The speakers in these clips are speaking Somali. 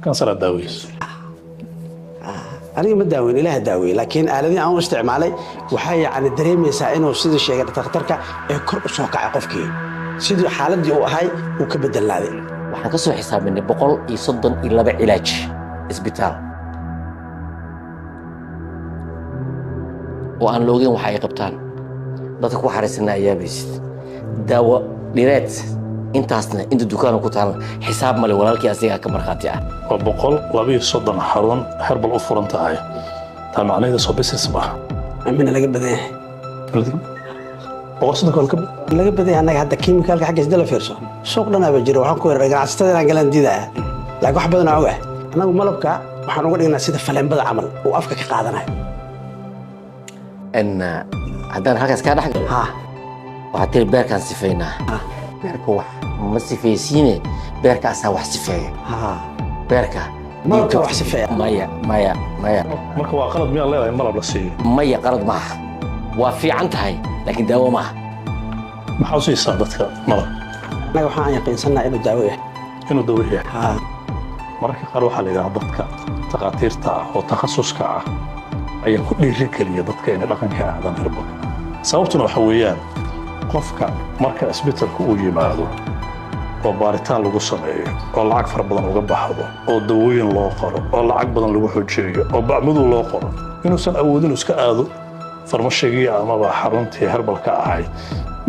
كانسر الداويس أنا ما داوين إله داوي لكن الذي أنا استعمالي وحي عن الدريم يساعدنا وسيد الشيء تختارك كر أسوق عقفك سيد حالة دي هاي وكبدل هذه waxaan ka soo xisaabinay 132 cilaaj isbitaal oo aan loogeyn waxa ay qabtaan dadka ku xariisanaa ayaabaysid daawo dhireed intaasna inta dukaanka ku taal xisaab male walaalkii asiga ka marxaati ah وبقول حرون هربل أفرنت هاي تام معناه صوب اسمه أمين لقى بديه وصلنا كل كم لقى بديه أنا هذا كيميكال حاجة جدلا فيرسون سوق لنا بجري وحن كوير رجع استدنا قلنا ديدا لقى واحد بدنا عواه أنا وملبك وحنقول إن سيد فلان بدأ عمل وأفكك قاعدنا ان haddaan halkaas ka dhaxgal ها waxaad tiri beerkaan sifeynaa beerka wax ma sifeysiine beerkaasaa wax sifeeya ها beerka malabka wax sifeeya maya marka waa qalad miyaa leedahay malab la siiyo maya qalad maaha waa fiican tahay laakiin daawo maaha maxaa u siisaa dadka malab أنا وحنا يقيننا إنه داوية inuu dawo yahay ها mararka qaar waxaa la yidhaahdaa dadka takhaatiirta ah oo takhasuska ah ayaa ku dhiirigeliya dadka inay dhaqanka aadaan herbalka sababtuna waxa weeyaan qofka marka isbitaalka uu yimaado oo baaritaan lagu sameeyo oo lacag fara badan uga baxdo oo dawooyin loo qoro oo lacag badan lagu xojeeyo oo bacmadu loo qoro inuusan awoodin iska aado farmashigii amaba xaruntii herbalka ahayd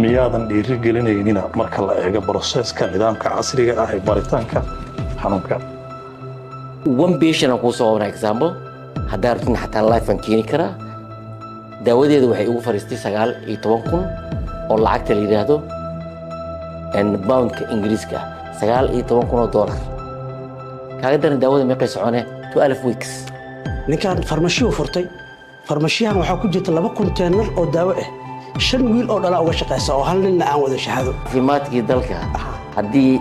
miyaadan dhiirigelinaynin marka la eego broseska nidaamka casriga ah ee baaritaanka xanuunka one patient aan kuu soo qabanaa example haddaa rabtin xataa life aan keeni karaa daawadeeda waxay ugu fariistay 19,000 oo lacagta la yidhaahdo poundka ingiriiska ah 19,000 oo dollar kaaga daran daawada meeqay soconee 12 weeks ninkan farmashiyo furtay farmashiyahan waxaa ku jirta 2 konteenar oo daawo ah 5 wiil oo dhala uga shaqeysa oo hal nin aan wada shahaado caafimaadkii dalka haddii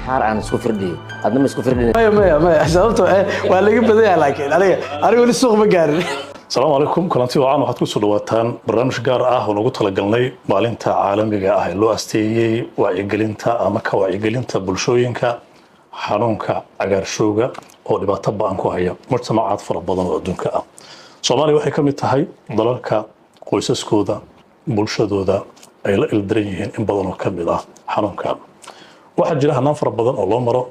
xaar aan isku firdhiyo adna ma isku firdhin ما sababtoo waa laga badaya laakiin aniga wali suuq ma gaarin السلام عليكم كلانتي وعان waxaad ku soo dhawaataan barnaamij gaar ah oo nagu talagalnay maalinta caalamiga ah ee loo asteeyay wacyigelinta ama ka wacyigelinta bulshooyinka xanuunka cagaarshowga oo dhibaato ba'an ku haya mujtamacaad fara badan oo adduunka ah Soomaaliya waxay ka mid tahay dalalka qoysaskooda bulshadooda ay la ildaran yihiin in badan oo ka mid ah xanuunkan waxaa jira hanaan fara badan oo loo maro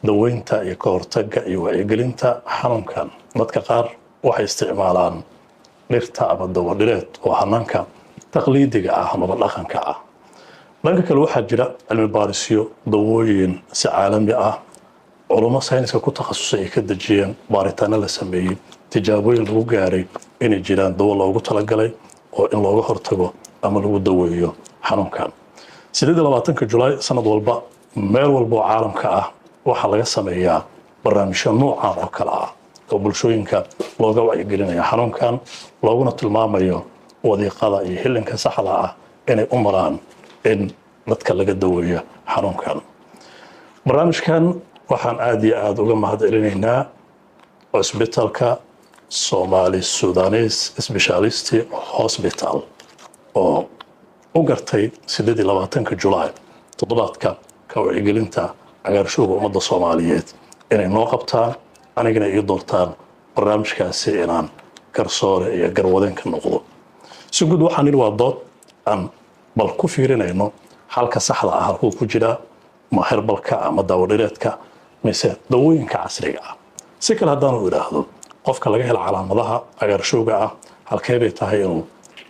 daweynta iyo ka hortagga iyo wacyigelinta xanuunkan dadka qaar waxay isticmaalaan dhirta ama dawo dhireed oo hanaanka taqliidiga ah ama dhaqanka ah dhanka kale waxaa jira cilmi baarisyo dawooyin si caalami ah culummo sayniska ku takhasusay ay ka dejiyeen baaritaano la sameeyey tijaabooyin lagu gaaray inay jiraan dawo loogu talagalay oo in looga hortago ama lagu daweeyo xanuunkan 28 Julaay sanad walba meel walba oo caalamka ah waxaa laga sameeyaa barnaamijyo noocan oo kale ah oo bulshooyinka looga wacyigelinayo xanuunkan looguna tilmaamayo wadiiqada iyo hilinka saxda ah inay u maraan in dadka laga daweeyo xanuunkan barnaamijkan waxaan aad iyo aad uga mahadcelinaynaa isbitaalka Somali Sudanese Specialist Hospital oo u gartay 28 Julaay toddobaadka ka wacyigelinta cagaarshowga ummadda Soomaaliyeed inay noo qabtaan anigana ii doortaan barnaamijkaasi inaan garsoore iyo garwadeen ka noqdo si guud waxaan idhi waa dood aan bal ku fiirinayno halka saxda ah halkuu ku jira ma herbalka ama daawo dhireedka mise dawooyinka casriga ah si kale haddaan u idhaahdo qofka laga helo calaamadaha cagaarshowga ah halkee bay tahay inuu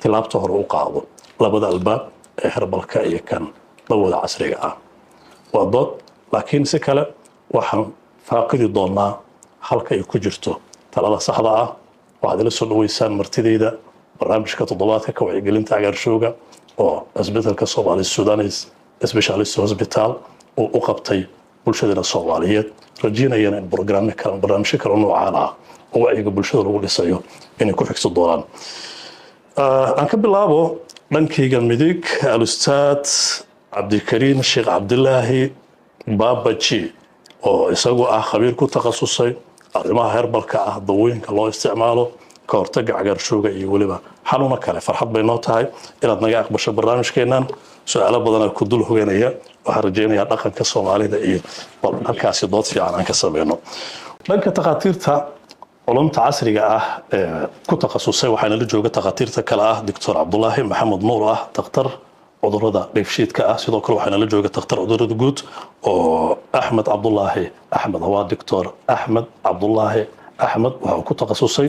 tilaabta hore u qaado labada albaab ee herbalka iyo kan dawada casriga ah waa dood laakiin si kale waxaan faaqidi doonaa halka ay ku jirto talada saxda ah waxaad ila soo dhaweysaan martidayda barnaamijka toddobaadka ka wacyigelinta cagaarshowga oo isbitaalka Somali Sudanese Specialist Hospital oo u qabtay bulshada Soomaaliyeed rajaynayaan in barnaamijyo kale noocaan ah oo wacyiga bulshada lagu dhisayo inay ku xigso doonaan aan ka bilaabo dhankayga midig al-ustaad Cabdikariim Sheekh Cabdilaahi Baabaji oo isagu ah khabiir ku takhasusay arrimaha herbalka ah dawooyinka loo isticmaalo ka hortagga cagaarshowga iyo waliba xanuuno kale farxad bay noo tahay inaad naga aqbasho barnaamijkeenan su'aalo badan ku dul hoganaya waxaan rajaynayaa dhaqanka soomaalida iyo bal halkaasi dood fiican aan ka sameyno dhanka takhaatiirta علومta casriga ah ku takhasusay waxaana la jooga takhaatiirta kale ah Dr. Cabdullaahi Maxamed Nuur ah dhakhtar cudurrada dheefshiidka ah sidoo kale waxaana la jooga dhakhtar cudurrada guud oo Axmed Cabdullaahi Axmed waa Dr. Axmed Cabdullaahi Axmed waxa ku takhasusay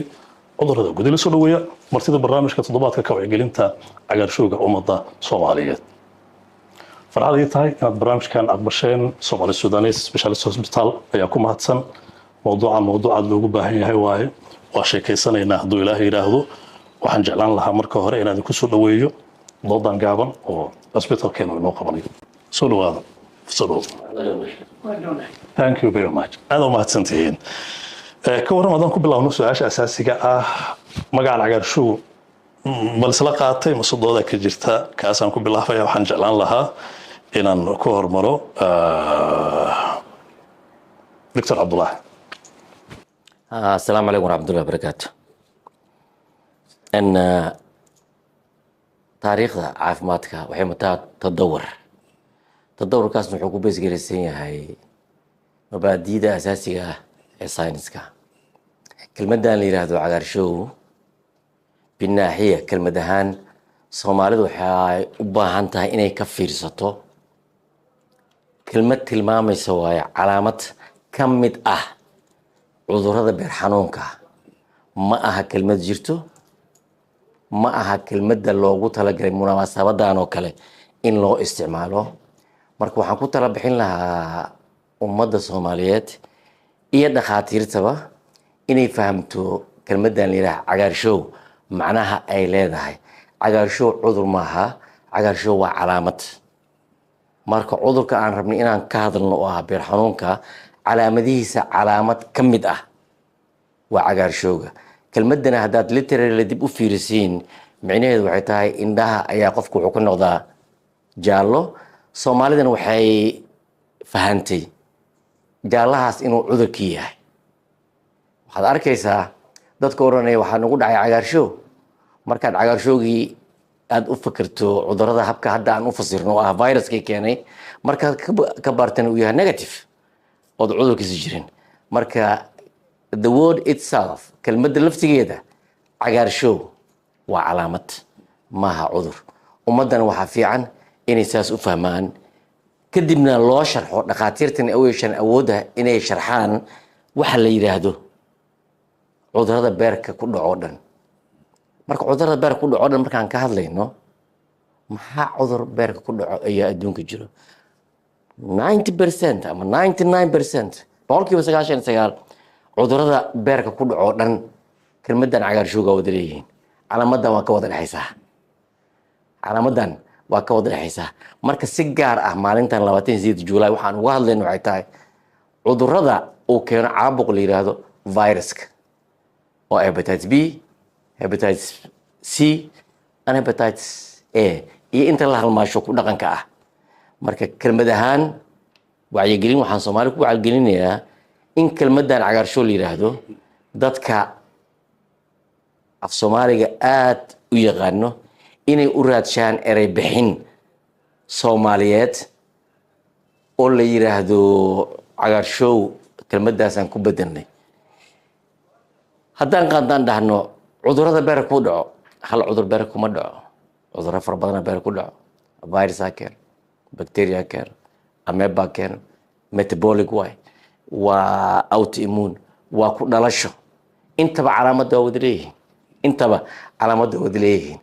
cudurrada guud la soo dhaweeya martida barnaamijka toddobaadka ka wacyigelinta cagaarshowga ummadda Soomaaliyeed farxad ay tahay inaad barnaamijkan aqbasheen Somali Sudanese Specialist Hospital ayaa ku mahadsan موضوع loogu baahan yahay waaye waa sheekaysanayna hadduu ilaahay yiraahdo waxaan jeclaan lahaa marka hore inaan ku soo dhaweeyo doodan gaaban oo hospitalkeena inoo qabanayo soo dhawaada thank you very much aad ma hadsantihiin ka waran adan ku bilaawno su'aasha asaasiga ah magaca cagaarshow ma isla qaatay mas'uudooda ka jirta kaasaan ku bilaafaya waxaan jeclaan lahaa inaan ku hormaro Dr. Cabdullaahi السلام عليكم ورحمة الله وبركاته. أن تاريخ عافماتك وحي متى تدور كاس نحكو بس جلسين هاي مبادئ أساسية ساينسكا كلمة دان اللي راهدو عقارشو بالناحية كلمة دهان صومالي وحي وباهانتها إني كفير سطو كلمة تلمامي سواي علامة كمد cudurrada beer xanuunka ma aha kelmad jirto ma aha kelmadda loogu talagalay munaasabadan oo kale in loo isticmaalo marka waxaan ku tala bixin lahaa ummadda Soomaaliyeed iyo dhakhaatiirtaba inay fahamto kelmaddan la yiraahdo cagaarshow macnaha ay leedahay cagaarshow cudur maaha cagaarshow waa calaamad marka cudurka aan rabnay inaan ka hadalno oo ah beer xanuunka calaamadihiisa calaamad ka mid ah waa cagaarshowga kelmadana haddaad literally dib u fiirisiin micnaheedu waxay tahay indhaha ayaa qofku wuxuu ku noqdaa jaallo Soomaalidana waxay fahantay jaallahaas inuu cudurkii yahay waxaad arkaysaa dadka oranaya waxaa nagu dhacay cagaarshow markaad cagaarshowgii aad u fikirto cudurrada habka hadda aan u fasirno oo ah viruskii keenay markaad ka baartana uu yahay negative oo cudurkiisa jirin marka the word itself kelmadda laftigeeda cagaarshow waa calaamad maaha cudur ummadana waxaa fiican inay saas u fahmaan kadibna loo sharxo dhakhaatiirtan ay yeeshaan awoodda inay sharxaan waxa la yiraahdo cudurrada beerka ku dhaco dhan marka cudurrada beerka ku dhaco dhan markaan ka hadlayno maxaa cudur beerka ku dhaco ayaa adduunka jiro 90% ama 99% boqolkiiba 99 cudurrada beerka ku dhaco dhan kelmaddan cagaarshowga wada leeyihiin calaamadan waa ka wada dhexaysaa calaamadan waa ka wada dhexaysaa marka si gaar ah maalintan 28 Juulaay waxaan uga hadlayno waxay tahay cudurrada uu keeno caabuq la yiraahdo viruska oo hepatitis B hepatitis C and hepatitis A iyo inta la halmaasho ku dhaqanka ah marka kelmad ahaan wacyigelin waxaan Soomaali ku wacyigelinayaa in kelmaddan cagaarshow la yiraahdo dadka af Soomaaliga aad u yaqaano inay u raadshaan eray bixin Soomaaliyeed oo la yiraahdo cagaarshow kelmaddaasaan ku bedelnay haddaan qaadaan dhahno cudurrada beerka ku dhaco hal cudur beerka kuma dhaco cudurro fara badan beerka ku dhaco virus keeno bacteria keeno amoeba keeno metabolic way waa autoimmune waa ku dhalasho intaba calaamada wada leeyihiin intaba calaamada wada leeyihiin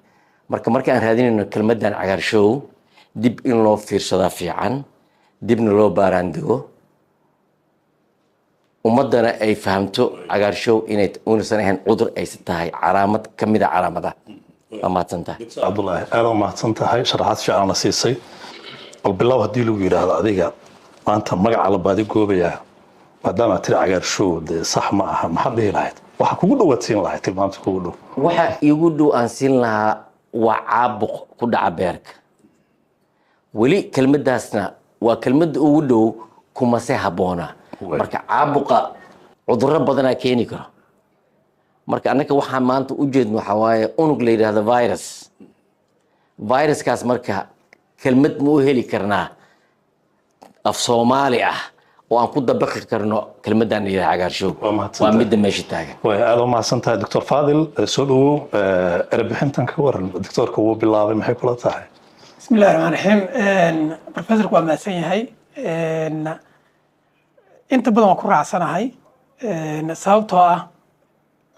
marka aan raadinayno kelmaddan cagaarshow dib in loo fiirsadaa fiican dibna loo baaraandigo ummadana ay fahamto cagaarshow inay uusan ahayn cudur ay tahay calaamad ka mid ah calaamadaha mahadsantahay Cabdullaahi aad u mahadsantahay sharaxaad fiican la siisay bilow haddii lagu yiraahdo adiga maanta magaca la baadi goobayaa maadaama tiri cagaarshow sax ma aha maxaad dhihi lahayd waxa kugu dhawaadsiin lahayd tilmaamta kugu dhow waxa igu dhow aan siin lahaa waa caabuq ku dhaca beerka weli kelmaddaasna waa kelmadda ugu dhow kuma se habboona marka caabuqa cudurro badanaa keeni karo marka annaka waxaan maanta u jeedno waxaa waaye unug la yidhaahdo viruskaas marka kelmad ma u heli karnaa af soomaali ah oo aan ku dabaqi karno kelmaddan iyo cagaarshow waa midda meesha taagan way aad u mahadsantahay Dr. Fadil soo dhawow erebixintan ka waran doctorka uu bilaabay maxay kula tahay بسم الله الرحمن الرحيم بروفيسور waa maasan yahay inta badan waan ku raacsanahay sababtoo ah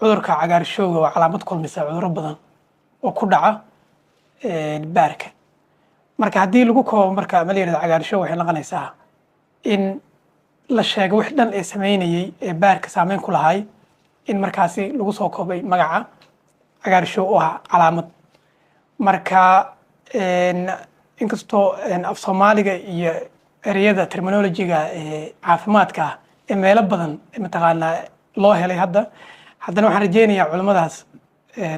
cudurka cagaarshowga waa calaamad kulmisa cudurro badan oo ku dhaca baarka marka haddii lagu koobo marka ma la yidhahdo cagaarshow waxay noqonaysaa in la sheego wix dhan ee sameynayay ee baarka saameyn ku lahay in markaasi lagu soo koobay magaca cagaarshow oo ah calaamad marka inkastoo af soomaaliga iyo ereyada terminolojiga caafimaadka ee meelo badan mataqaanaa loo helay haddana waxaan rajeynayaa culimmadaas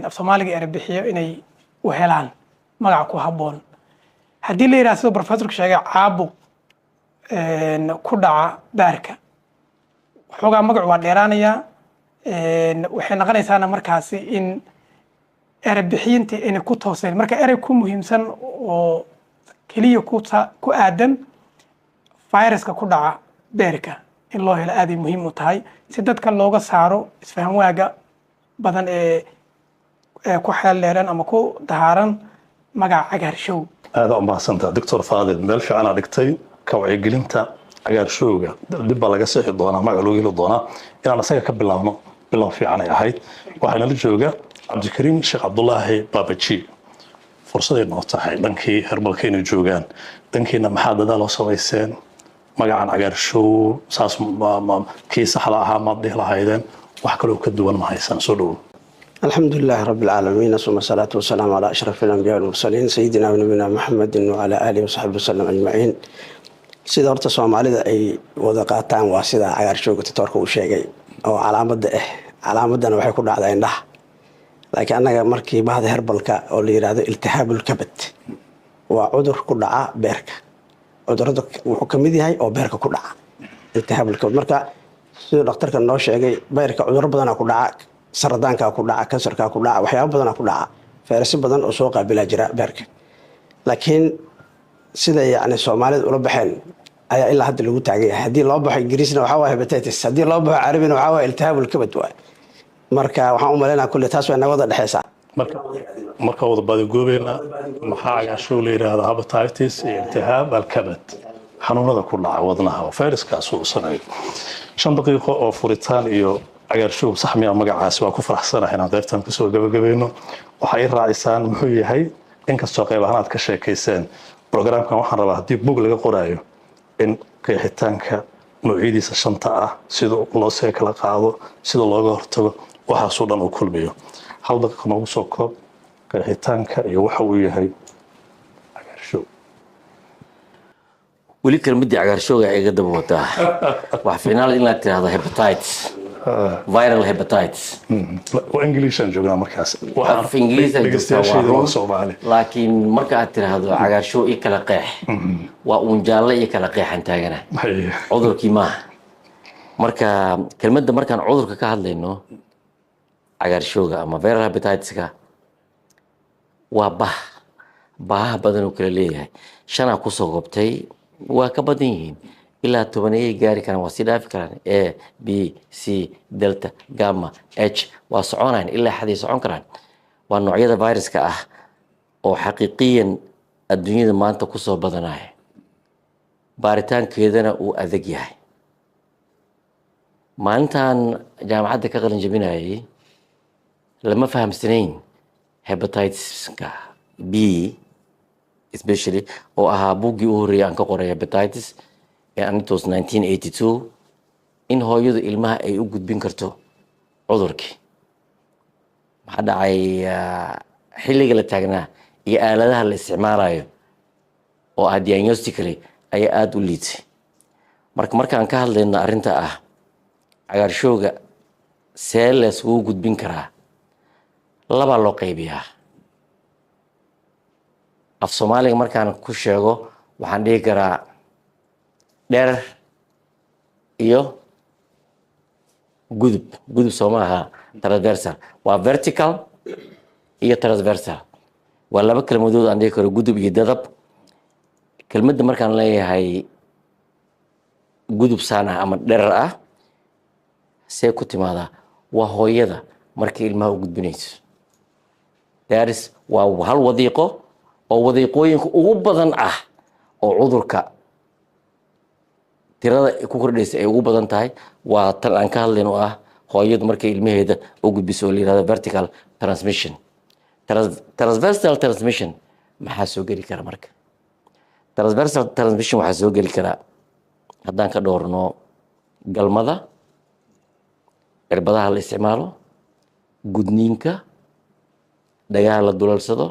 af soomaaliga erebixiyo inay u helaan magaca ku habboon haddii la yidhaha sidoo professorka sheegay caabuq ku dhaca baarka xoogaa magacu waa dheeraanayaa waxay noqonaysaana markaasi in erebixiyintii inay ku tooseen marka erey ku muhiimsan oo keliya ku aadan viruska ku dhaca beerka in loo helo aaday muhiim u tahay si dadka looga saaro isfahan waaga badan ee ku xeeldheeran ama ku dahaaran magaca cagaarshow aad u mahadsantahay Dr. Fadil meel fiican aad dhigtay ka wacyigelinta cagaarshowga dib baa laga sixi doonaa magaca loo heli doonaa inaan asaga ka bilaabno bilow fiican ay ahayd waxaana la jooga cabdikariim sheekh cabdullaahi baabaji fursaday noo tahay dhankii herbalkayna joogaan dhankiina maxaa dadaal oo samayseen magacan cagaarshow saas kii saxda ahaa maad dhihi lahaydeen wax kaloo ka duwan ma haysan soo dhowow الحمد لله رب العالمين ثم الصلاة والسلام على أشرف الأنبياء والمرسلين سيدنا ونبينا محمد وعلى آله وصحبه وسلم أجمعين sida horta Soomaalida ay wada qaataan waa sida cagaarshow doctorka uu sheegay oo calaamadana waxay ku dhacdaa indhaha laakiin anaga markii bahda herbalka oo la yiraahdo iltihaabul kabad waa cudur ku dhaca beerka cudurada wuxuu kamid yahay oo beerka ku dhaca iltihaabul kabad marka sida dhakhtarka noo sheegay beerka cudurro badan ku dhaca saradaanka ku dhaca kansarka ku dhaca waxyaabo badan ku dhaca fayraso badan oo soo qaabila jira beerka laakiin sida yani Soomaalida ula baxeen ayaa ilaa hadda lagu taagay hadii loo baxo Ingiriisna waxa waa hepatitis hadii loo baxo Carabina waxa waa iltihaabul kabad waa marka waxaan u maleynaa kulli taas waa nabada dhaxaysa marka wada badi goobeena maxaa cagaarshow la yiraahdaa hepatitis iyo iltihaab al-kabad xanuunada ku dhaca wadnaha oo fayraskaas uu sameeyo 5 daqiiqo oo furitaan iyo cagaarshow sax miya magacaasi waa ku faraxsanahay inaan deertan ku soo gabagabeeyno waxa ay raacisaan muxuu yahay inkastoo qayb ahaan aad ka sheekayseen programkan waxaan rabaa haddii bug laga qoraayo in qeexitaanka noocyadiisa shanta ah sida loo see kala qaado sida looga hortago waxaasoo dhan uu kulmiyo hal daqiiqo noogu soo koob qeexitaanka iyo waxa uu yahay cagaarshow weli kelmadii cagaarshowga iga daba wataa wax fiinaal inaad tiraahdo hepatitis viral hepatitis وانجليش ان جوجنا مركز af ingiriis laakiin marka aad tiraahdo cagaarshow iyo kala qeex waa uun jaalle iyo kala qeexan taagana cudurkii maaha marka kelmadda markaan cudurka ka hadlayno cagaarshowga ama viral hepatitiska waa bahaha badan oo kala leeyahay shanaa kusoo gobtay waa ka badan yihiin ilaa 10 gaari karaan waa si dhaafi karaan A B C delta gamma H waa soconayaan ilaa xadii socon karaan waa noocyada viruska ah oo xaqiiqiyan adduunyada maanta ku soo badanaya baaritaankeedana uu adag yahay maalintan jaamacadda ka qalin jabinayay lama fahamsanayn hepatitiska B especially oo ahaa buuggii u horreeyay aan ka qoray hepatitis and it was 1982 in hooyadu ilmaha ay u gudbin karto cudurkii maxaa dhacay xilliga la taagnaa iyo aaladaha la isticmaalayo oo ah diagnostically ayaa aada u liitay markaan ka hadlayno arrinta ah cagaarshowga see laysugu gudbin karaa labaa loo qaybiyaa af soomaaliga markaan ku sheego waxaan dhihi karaa dherer iyo gudub soo maaha transversal waa vertical iyo transversal waa laba kelmadood aan dhihi karo gudub iyo dadab kelmadda markaan leeyahay gudub saan ah ama dherer ah see ku timaadaa waa hooyada markay ilmaha u gudbinayso daaris waa hal wadiiqo oo wadiiqooyinka ugu badan ah oo cudurka tirada ku kordhaysa ay ugu badan tahay waa tan aan ka hadlayn oo ah hooyadu markay ilmaheeda u gudbiso oo la yihahdo vertical transmission. Transversal transmission maxaa soo geli kara marka? Transversal transmission waxaa soo geli karaa haddaan ka dhowrno galmada, cirbadaha la isticmaalo, gudniinka, dhagaha la dulalsado,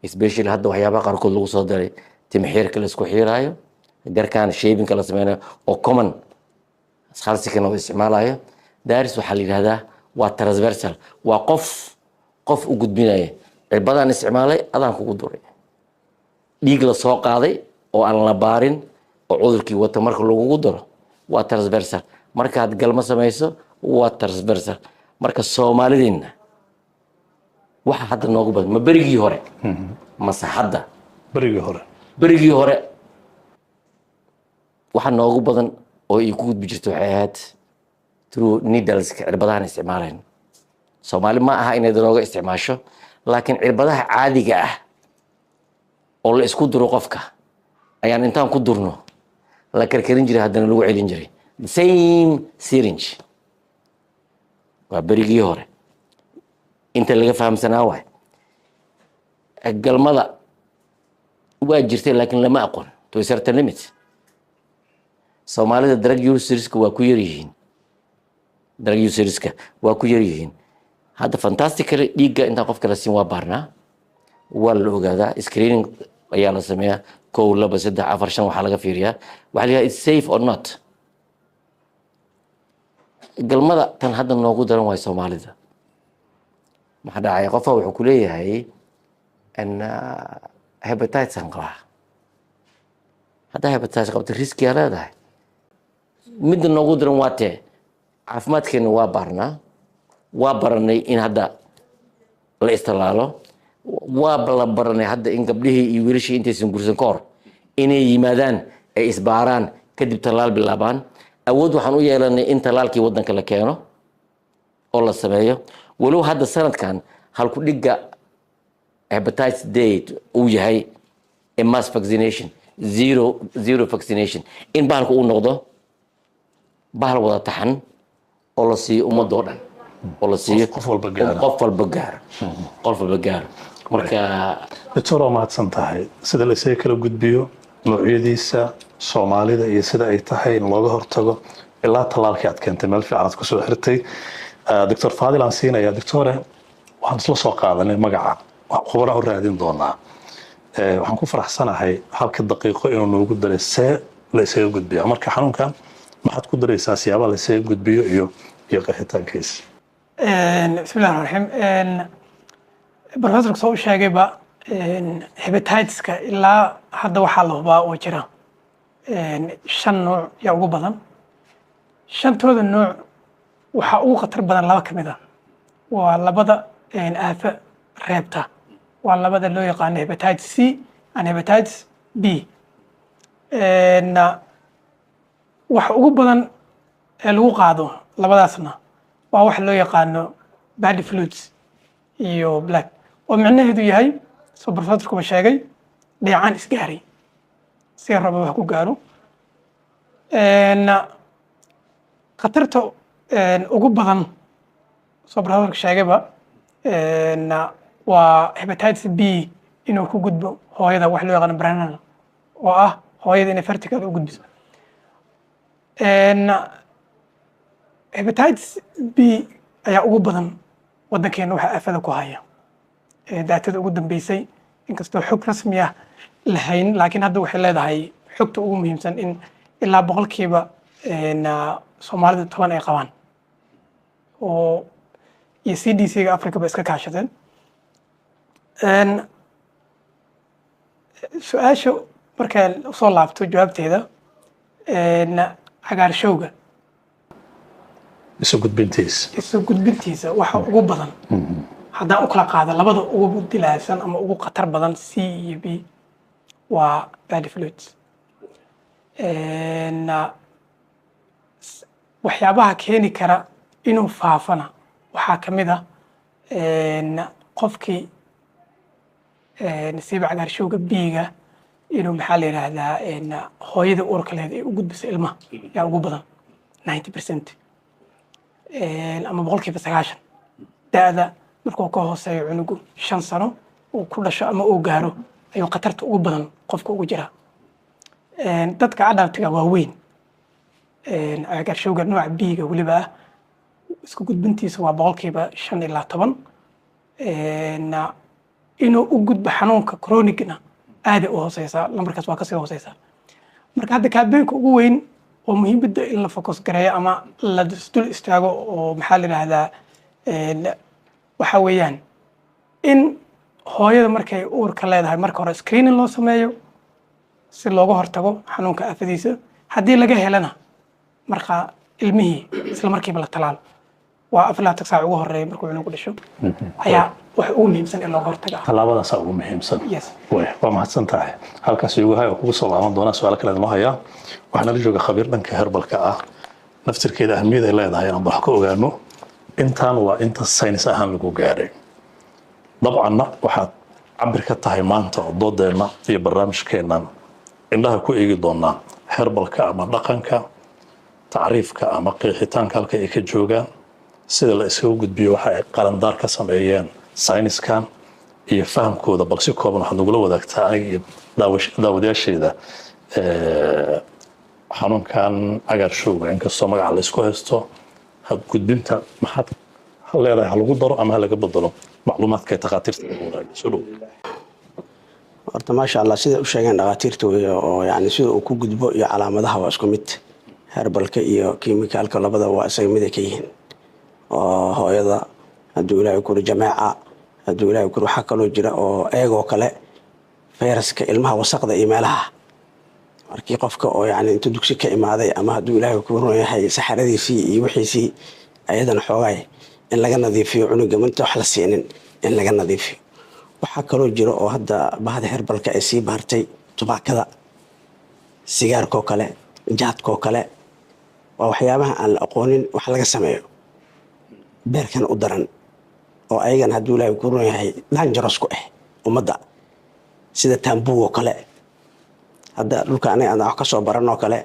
especially hadda waxyaabaha qaarkood lagu soo daray timxiirka la isku xiiraayo, garkaan shavingka la sameynayo oo common halsikana la isticmaalayo. Daaris waxaa la yidhahdaa waa transversal, waa qof u gudbinaya. Cirbadaan isticmaalay adaan kugu duray, dhiig la soo qaaday oo aan la baarin oo cudurkii wata marka lagugu daro waa transversal. Markaad galmo samayso waa transversal. Marka Soomaalideena waxa hadda noogu badan ma berigii hore mase hadda? berigii hore waxa noogu badan oo ay ku gudbi jirto waxay ahayd through needles cirbadahan isticmaaleen. Soomaali ma aha inay darooga isticmaasho, laakiin cirbadaha caadiga ah oo la isku duro qofka ayaan intaan ku durno la karkarin jiray, haddana lagu celin jiray the same syringe. waa berigii hore inta laga fahamsanaa waay. galmada waa jirtay laakiin lama aqoon to a certain limit. Soomaalida drug userska waa ku yar yihiin, hadda fantastically dhiigga intaan qofka la siin waa baarnaa, waa la ogaadaa, screening ayaa la sameeyaa, 1 2 3 4 5 waxaa laga fiiriyaa, waxaa la yidhaha it's safe or not. galmada tan hadda noogu daran waay Soomaalida. maxaa dhacay? qofa wuxuu ku leeyahay hepatitis aan qabaa. haddaa hepatitis qabta riskiyaa leedahay. midda noogu daran waa tee caafimaadkeena waa baarnaa, waa baranay in hadda la istalaalo, waa la baranay hadda in gabdhihii iyo wiilashii intaysan gursan ka hor inay yimaadaan ay isbaaraan kadib talaal bilaabaan. awood waxaan u yeelanay in talaalkii waddanka la keeno oo la sameeyo. walow hadda sanadkan halku dhigga hepatitis day uu yahay a mass vaccination, zero vaccination, in bahalku uu noqdo bahal wada taxan oo la siiyo ummadoo dhan, oo la siiyo qof walba gaaro. marka doctor waa mahadsan tahay. sida la isaga kala gudbiyo, noocyadiisa, Soomaalida iyo sida ay tahay in looga hortago, ilaa talaalkii aad keentay meel fiican aad ku soo xirtay. Dr. Fadil aan siinaya. Doctore, waxaan isla soo qaadanay magaca, khubaro u raadin doonaa. waxaan ku faraxsanahay halka daqiiqo inuu noogu daray see la isaga gudbiyo. marka xanuunkan maxaad ku daraysaa siyaabaha la isaga gudbiyo iyo qeexitaankiisa? bismillahi raxmaan raxiim. Professorka soo sheegayba hepatitiska ilaa hadda waxaa la hubaa oo jira 5 nooc yaa ugu badan. 5tooda nooc waxaa ugu khatar badan 2 ka mid ah. waa labada aafa reebta, waa labada loo yaqaano hepatitis C and hepatitis B. waxa ugu badan ee lagu qaado labadaasna waa waxa loo yaqaano body fluids iyo black, oo micnaheedu yahay soo professorkuba sheegay dheecaan isgaaray si rabo wax ku gaaro. khatarta ugu badan soo professorka sheegayba waa hepatitis B inuu ku gudbo hooyada wax loo yaqaano branal, oo ah hooyada inay vertical u gudbiso. hepatitis B ayaa ugu badan waddankeena waxa aafada ku haya. daatada ugu dambeysay inkastoo xog rasmi ah lahayn, laakiin hadda waxay leedahay xogta ugu muhiimsan in ilaa 100% Soomaalida 10 ay qabaan, oo iyo CDC-ga Africa ba iska kaashadeen. su-aasha markaa usoo laabto jawaabteeda, cagaarshowga isu gudbintiisa waxa ugu badan haddaan u kala qaado labada ugu dilaasan ama ugu khatar badan C iyo B waa body fluids. waxyaabaha keeni kara inuu faafana waxaa ka mid ah qofkii nasiiba cagaarshowga biiga inuu maxaa la yidhaahdaa hooyada uurka lehed ay u gudbiso ilmaha yaa ugu badan 90% ama 90% da'da markuu ka hooseeyo cunugu 5 sano uu ku dhasho ama uu gaaro ayuu khatarta ugu badan qofka ugu jira dadka adhaltiga waa weyn cagaarshowga nooca biiga weliba ah isku gudbintiisa waa 5 ilaa 10 inuu u gudbo xanuunka chronicna aad u hooseysaa lambarkaas waa kasii hooseysaa marka hadda kaabeenka ugu weyn oo muhiimadda in la focus gareeyo ama la dul istaago oo maxaa la yidhaahdaa waxa weeyaan in hooyada markay uurka leedahay marka hore screening loo sameeyo si looga hortago xanuunka aafadiisa haddii laga helana marka ilmihii isla markiiba la talaalo waa 4 saac ugu horeeya markuu cunugu dhasho ayaa wax ugu muhiimsan in looga hortago tallaabadaas ugu muhiimsan yes waa mahadsan tahay halkaas igu hayo kugu soo laaban doona su'aal kale ma haya waxaan la jooga khabiir dhanka herbalka ah naftirkeeda ahmiyada ay leedahay aan wax ka ogaano intaan waa inta saynis ahaan lagu gaaray dabcanna waxaad cabir ka tahay maanta doodeena iyo barnaamijkeenan indhaha ku eegi doonaa herbalka ama dhaqanka tacriifka ama qeexitaanka halka ay ka joogaan sida la iskaga gudbiyo waxa ay qalandaar ka sameeyeen sayniskan iyo fahamkooda bal si kooban waxaad nagula wadaagtaa aniga iyo daawadayaasheeda xanuunkan cagaarshowga inkastoo magaca la isku haysto gudbinta maxaad leedahay ha lagu daro ama ha laga bedelo macluumaadka ay takhaatiirta ugu wadaagto soo dhow horta maasha allah sida u sheegeen dhakhaatiirta weeye oo yani sida uu ku gudbo iyo calaamadaha waa isku mid herbalka iyo kiimikaalka labada waa isaga mid ay ka yihiin oo hooyada hadduu ilaahay kuri jameeca hadduu ilaahay kuri waxaa kaloo jira oo eegoo kale fayraska ilmaha wasaqda iyo meelaha markii qofka oo yani inta dugsi ka imaaday ama hadduu ilaahay ku run yahay saxaradiisii iyo wixiisii ayadana xoogaay in laga nadiifiyo cunuga inta wax la siinin in laga nadiifiyo waxaa kaloo jira oo hadda bahda herbalka ay sii baartay tubaakada sigaarkoo kale jaadkoo kale waa waxyaabaha aan la aqoonin wax laga sameeyo beerkan u daran oo ayagan hadduu ilaahay ku run yahay dangerous ku ah ummadda sida taambuugoo kale hadda dhulka aniga aan wax ka soo baranoo kale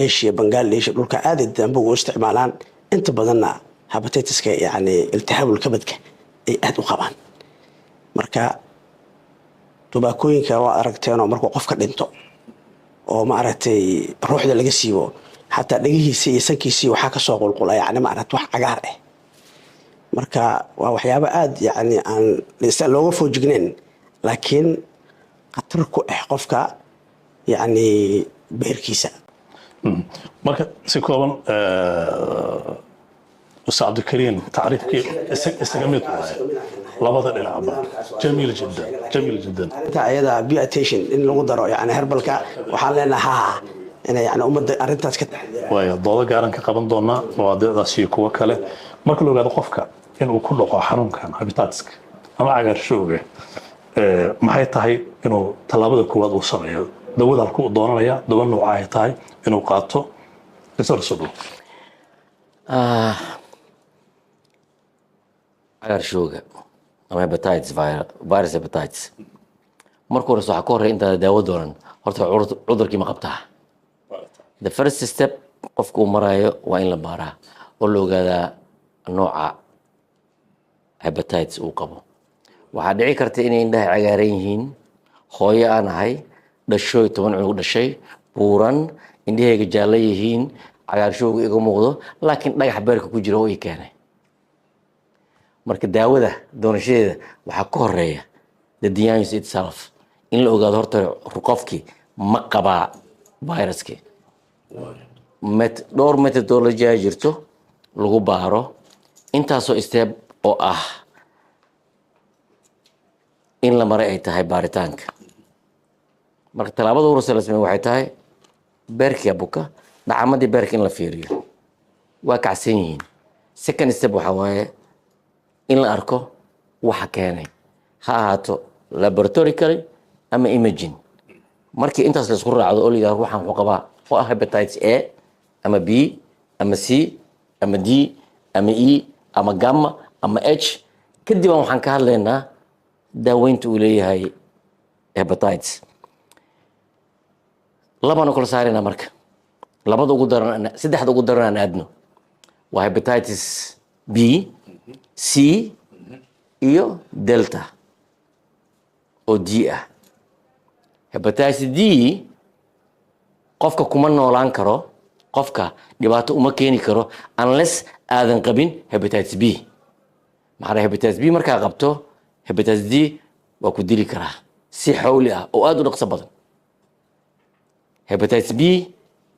Asia Bangladesh dhulka aad ay taambuug u isticmaalaan inta badanna hepatitiska yani iltihaabul kabadka ay aad u qabaan marka tubaakooyinka waa aragteen oo markuu qofka dhinto oo ma aragtay ruuxda laga siibo xataa dhagihiisa iyo sankiisa waxa ka soo qulqulay yani ma aragtay wax cagaar ah marka waa waxyaabo aad yani aan looga foojignayn laakiin khatar ku ah qofka yani beerkiisa marka si kooban أستاذ عبد الكريم تعريفك استقامت لبضة العبا جميل جدا جميل جدا أنت أيضا بيأتيشن إن لو قدروا يعني هربلك وحالنا ها أنا يعني أمد أرنتاس كده ويا ضوء قارن كقبل دونا مواضيع ذاسيك وكله ما كله قاعد قفك إنه كله قاحنون كان هبيتاتسك أما عجر شو به ما هي تهي إنه طلبة كواد وصنيع دول الكو دونا يا دول نوعية تهي إنه قاطه يصير صدق cagaarshowga ama hepatitis virus hepatitis marka hore waxa ka horreeya inta daawo doonan horta cudurkii ma qabtaa the first step qofku uu marayo waa in la baaraa oo la ogaadaa nooca hepatitis uu qabo waxaa dhici karta inay indhaha cagaaran yihiin hooyo aan ahay dhashoy 10 cunug dhashay buuran indhahayga jaallo yihiin cagaarshowga iga muuqdo laakiin dhagax beerka ku jira oo ii keenay marka daawada doonashadeeda waxaa ka horeeya the diagnosis itself in la ogaado horta qofkii ma qabaa viruskii dhowr methodology ay jirto lagu baaro intaasoo step oo ah in la maray ay tahay baaritaanka marka talaabada ugu la sameeyo waxay tahay beerkii buka dhacamadii beerka in la fiiriyo waa kacsan yihiin second step waxa waaye in la arko waxa keenay ha ahaato laboratorically ama imaging markii intaas la isku raacdo oo la yiraahdo waxaan wuxuu qabaa oo ah hepatitis A ama B ama C ama D ama E ama gamma ama H kadib waxaan ka hadlaynaa daaweynta uu leeyahay hepatitis labana kala saarayna marka labada ugu daran saddexda ugu daran aan aadno waa hepatitis B C iyo delta oo D ah hepatitis D qofka kuma noolaan karo qofka dhibaato uma keeni karo unless aadan qabin hepatitis B maxaa hepatitis B markaa qabto hepatitis D waa ku dili karaa si xawli ah oo aad u dhaqso badan hepatitis B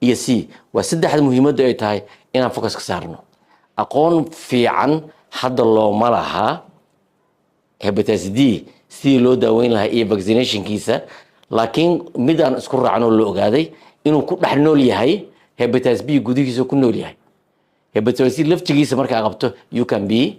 iyo C waa saddexda muhiimadda ay tahay inaan focus ka saarno aqoon fiican hadda looma laha hepatitis D sidii loo daaweyn lahaa iyo vaccinationkiisa laakiin mid aan isku raacno la ogaaday inuu ku dhex nool yahay hepatitis B gudihiisa ku nool yahay hepatitis C laftigiisa markaa qabto you can be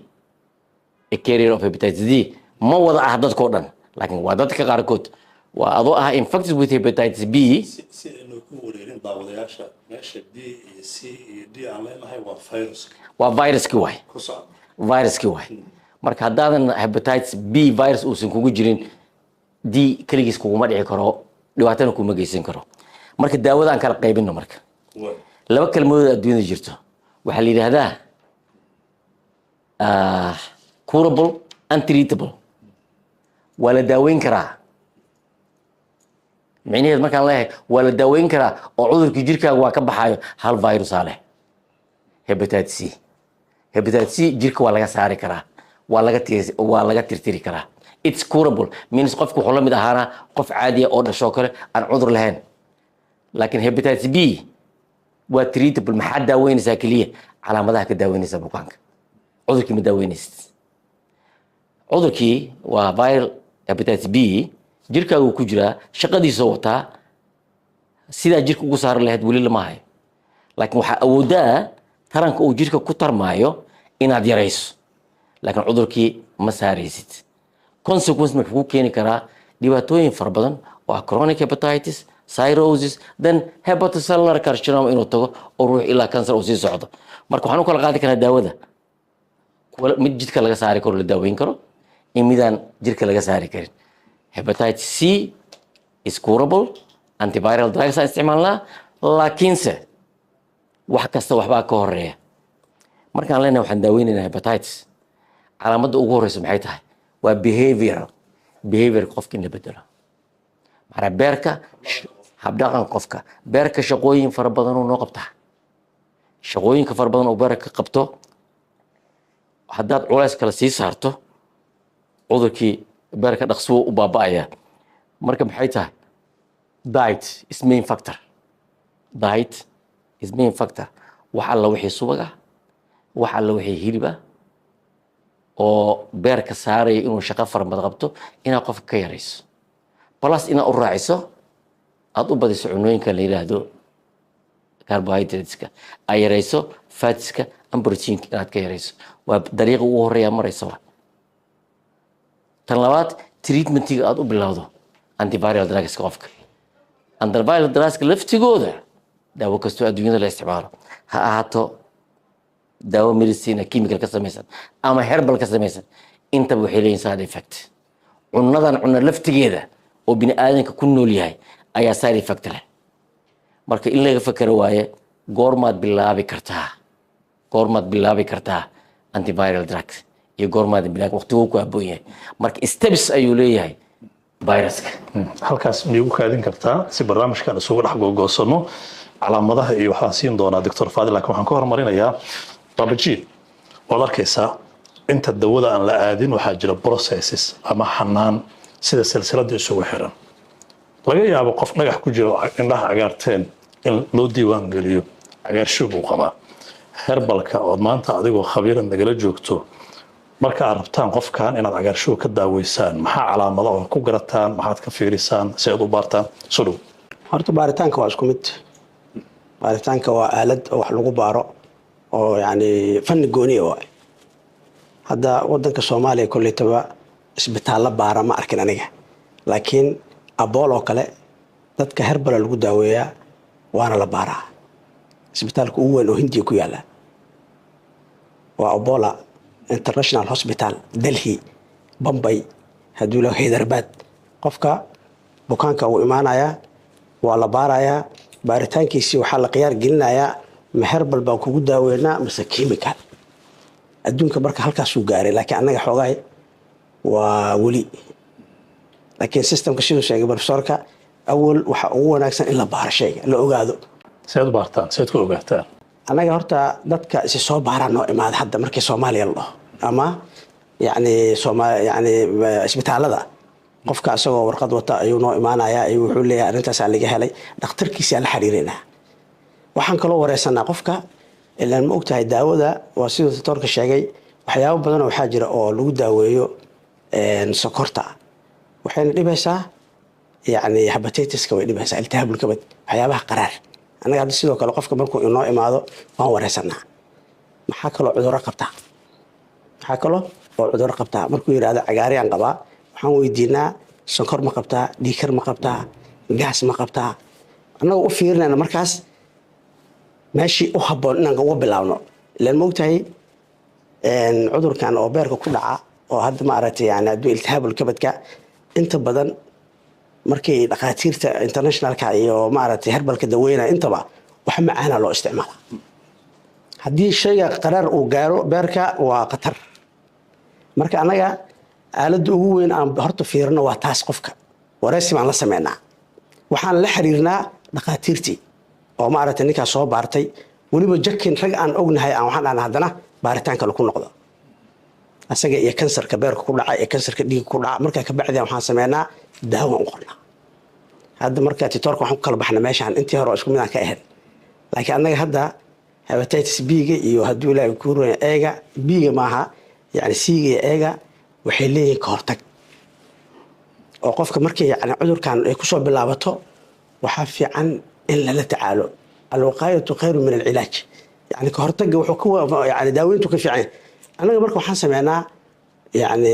a carrier of hepatitis D ma wada ah dadkoo dhan laakiin waa dadka qaarkood waa adoo ah infected with hepatitis B si aynu ku wareerin daawadayaasha meesha B iyo C iyo D aan leenahay waa virus waa viruski waay ku socda viruski waay marka haddaadan hepatitis B virus uusan kugu jirin D keligiis kuguma dhici karo dhibaatana kuma geysan karo marka daawada aan kala qaybino marka laba kalmadood adduunyada jirto waxaa la yidhaahdaa curable and treatable waa la daaweyn karaa micnaheed markaan leeyahay waa la daaweyn karaa oo cudurkii jirkaaga waa ka baxaayo hal virusaa leh hepatitis C hepatitis C jirka waa laga saari karaa waa laga tirtiri karaa it's curable means qofku wuxuu la mid ahaana qof caadiya oo dhashoo kale aan cudur lahayn laakiin hepatitis B waa treatable maxaa daaweynaysaa keliya calaamadaha ka daaweynaysaa bukaanka cudurkii ma daaweynaysid cudurkii waa viral hepatitis B jirkaagu ku jiraa shaqadiisoo wataa sidaa jirka ugu saari lahayd weli lama hayo laakiin waxaa awoodaa taranka uu jirka ku tarmaayo inaad yarayso laakiin cudurkii ma saaraysid consequence wuxuu ku keeni karaa dhibaatooyin fara badan oo ah chronic hepatitis cirrhosis then hepatocellular carcinoma inuu tago oo ruux ilaa cancer uu sii socdo marka waxaan u kala qaadi karaa daawada mid jidka laga saari karo la daaweyn karo iyo midaan jirka laga saari karin hepatitis C is curable antiviral drugs aan isticmaalnaa laakiinse wax kasta waxbaa ka horeeya markaan leenahay waxaan daaweynaynaa hepatitis calaamadda ugu horeysa maxay tahay waa behavior qofka in la bedelo maxaa beerka habdhaqan qofka beerka shaqooyin fara badan oo noo qabtaa shaqooyinka fara badan oo beerka qabto haddaad culays kale sii saarto cudurkii beerka dhaqsuwo u baaba'aya marka maxay tahay diet is main factor wax alla wixii subag ah wax alla wixii hilib ah oo beerka saaraya inuu shaqo fara badan qabto inaad qofka ka yarayso plus inaad u raaciso aada u badiso cunooyinka la yidhaahdo carbohydrateska aad yarayso fatska and proteinka inaad ka yarayso waa dariiqa ugu horeeya maraysa waa tan labaad treatmentiga aad u bilowdo antiviral drugska qofka antiviral drugska laftigooda daawo kastoo adduunyada la isticmaalo ha ahaato daawo medicine chemical ka samaysan ama herbal ka samaysan intaba waxay leeyihin side effect cunadan cuna laftigeeda oo bini aadanka ku nool yahay ayaa side effect leh marka in laga fakero waaye goormaad bilaabi kartaa antiviral drugs iyo goormaad bilaabi waqtiguu ku habboon yahay marka steps ayuu leeyahay viruska halkaas miyugu kaadin kartaa si barnaamijkan isugu dhex googoosanno calaamadaha iyo waxaan siin doonaa doctor Fadil laakiin waxaan ka hormarinayaa babaji waad arkaysaa inta dawada aan la aadin waxaa jira processes ama xanaan sida silsilada isugu xiran laga yaabo qof dhagax ku jiro indhaha cagaarteen in loo diiwaan geliyo cagaarshow uu qabaa herbalka oo maanta adigoo khabiiran nagala joogto marka aad rabtaan qofkan inaad cagaarshow ka daaweysaan maxaa calaamado oo ku garataan maxaad ka fiirisaan si aad u baartaan soo dhow horta baaritaanka waa isku mid baaritaanka waa aalad oo wax lagu baaro oo yani fanni gooniya waay hadda wadanka Soomaaliya kullaytaba isbitaallo baara ma arkin aniga laakiin abool oo kale dadka herbal lagu daaweeyaa waana la baaraa isbitaalka ugu weyn oo hindiya ku yaala waa Apollo International Hospital Delhi Bombay hadduu la Hyderabad qofka bukaanka uu imaanayaa waa la baarayaa baaritaankiisii waxaa la qiyaar gelinayaa ma herbal baan kugu daaweynaa mise chemical adduunka marka halkaasuu gaaray laakiin annaga xoogahay waa weli laakiin systemka siduu sheegay professorka awal waxa ugu wanaagsan in la baaro shayga la ogaado seed baartaan seed ku ogaataan annaga horta dadka si soo baaraan noo imaada hadda markii Soomaaliya la dhaho ama yani isbitaalada qofka asagoo warqad wata ayuu noo imaanayaa ayuu wuxuu leeyahay arrintaas aan laga helay dhakhtarkiisa la xiriirinaa waxaan kaloo wareysanaa qofka ilaa ma ogtahay daawada waa sidoo doctorka sheegay waxyaabo badan oo waxaa jira oo lagu daaweeyo sokorta waxayna dhibaysaa yani hepatitis-ka way dhibaysaa iltihaabul kabad waxyaabaha qaraar anaga hadda sidoo kale qofka markuu inoo imaado waan wareysanaa maxaa kaloo cudurro qabtaa markuu yiraahdo cagaariyaan qabaa waxaan weydiinaa sonkor ma qabtaa dhiikar ma qabtaa gaas ma qabtaa annaga u fiirinayna markaas meeshii u habboon inaan uga bilaabno ilaan ma ogtahay cudurkan oo beerka ku dhaca oo hadda ma aragtay yani hadduu iltihaabul kabadka inta badan markii dhakhaatiirta internationalka iyo ma aragtay herbalka daweynaya intaba wax macaana loo isticmaala haddii shayga qaraar uu gaaro beerka waa khatar marka annaga aaladda ugu weyn aan horta fiirino waa taas qofka wareysi baan la sameynaa waxaan la xiriirnaa dhakhaatiirtii oo ma aragtay ninkaas soo baartay weliba jakin rag aan ognahay aan waxaan dhahnaa haddana baaritaan kale ku noqdo asaga iyo kansarka beerka ku dhaca iyo kansarka dhiigga ku dhaca markaa ka bacdi waxaan sameynaa daawo u qornaa hadda markaa titorka waxaan ku kala baxna meeshaan intii hore oo isku mid aan ka ahayn laakiin annaga hadda hepatitis B-ga iyo hadduu ilaahay ku ruuya eega B-ga maaha yani C-ga iyo eega waxay leeyihiin ka hortag oo qofka markii yani cudurkan ay ku soo bilaabato waxaa fiican in lala tacaalo alwaqaayatu khayru min alcilaaj yani ka hortagga wuxuu yani daaweyntu ka fiican annaga marka waxaan sameynaa yani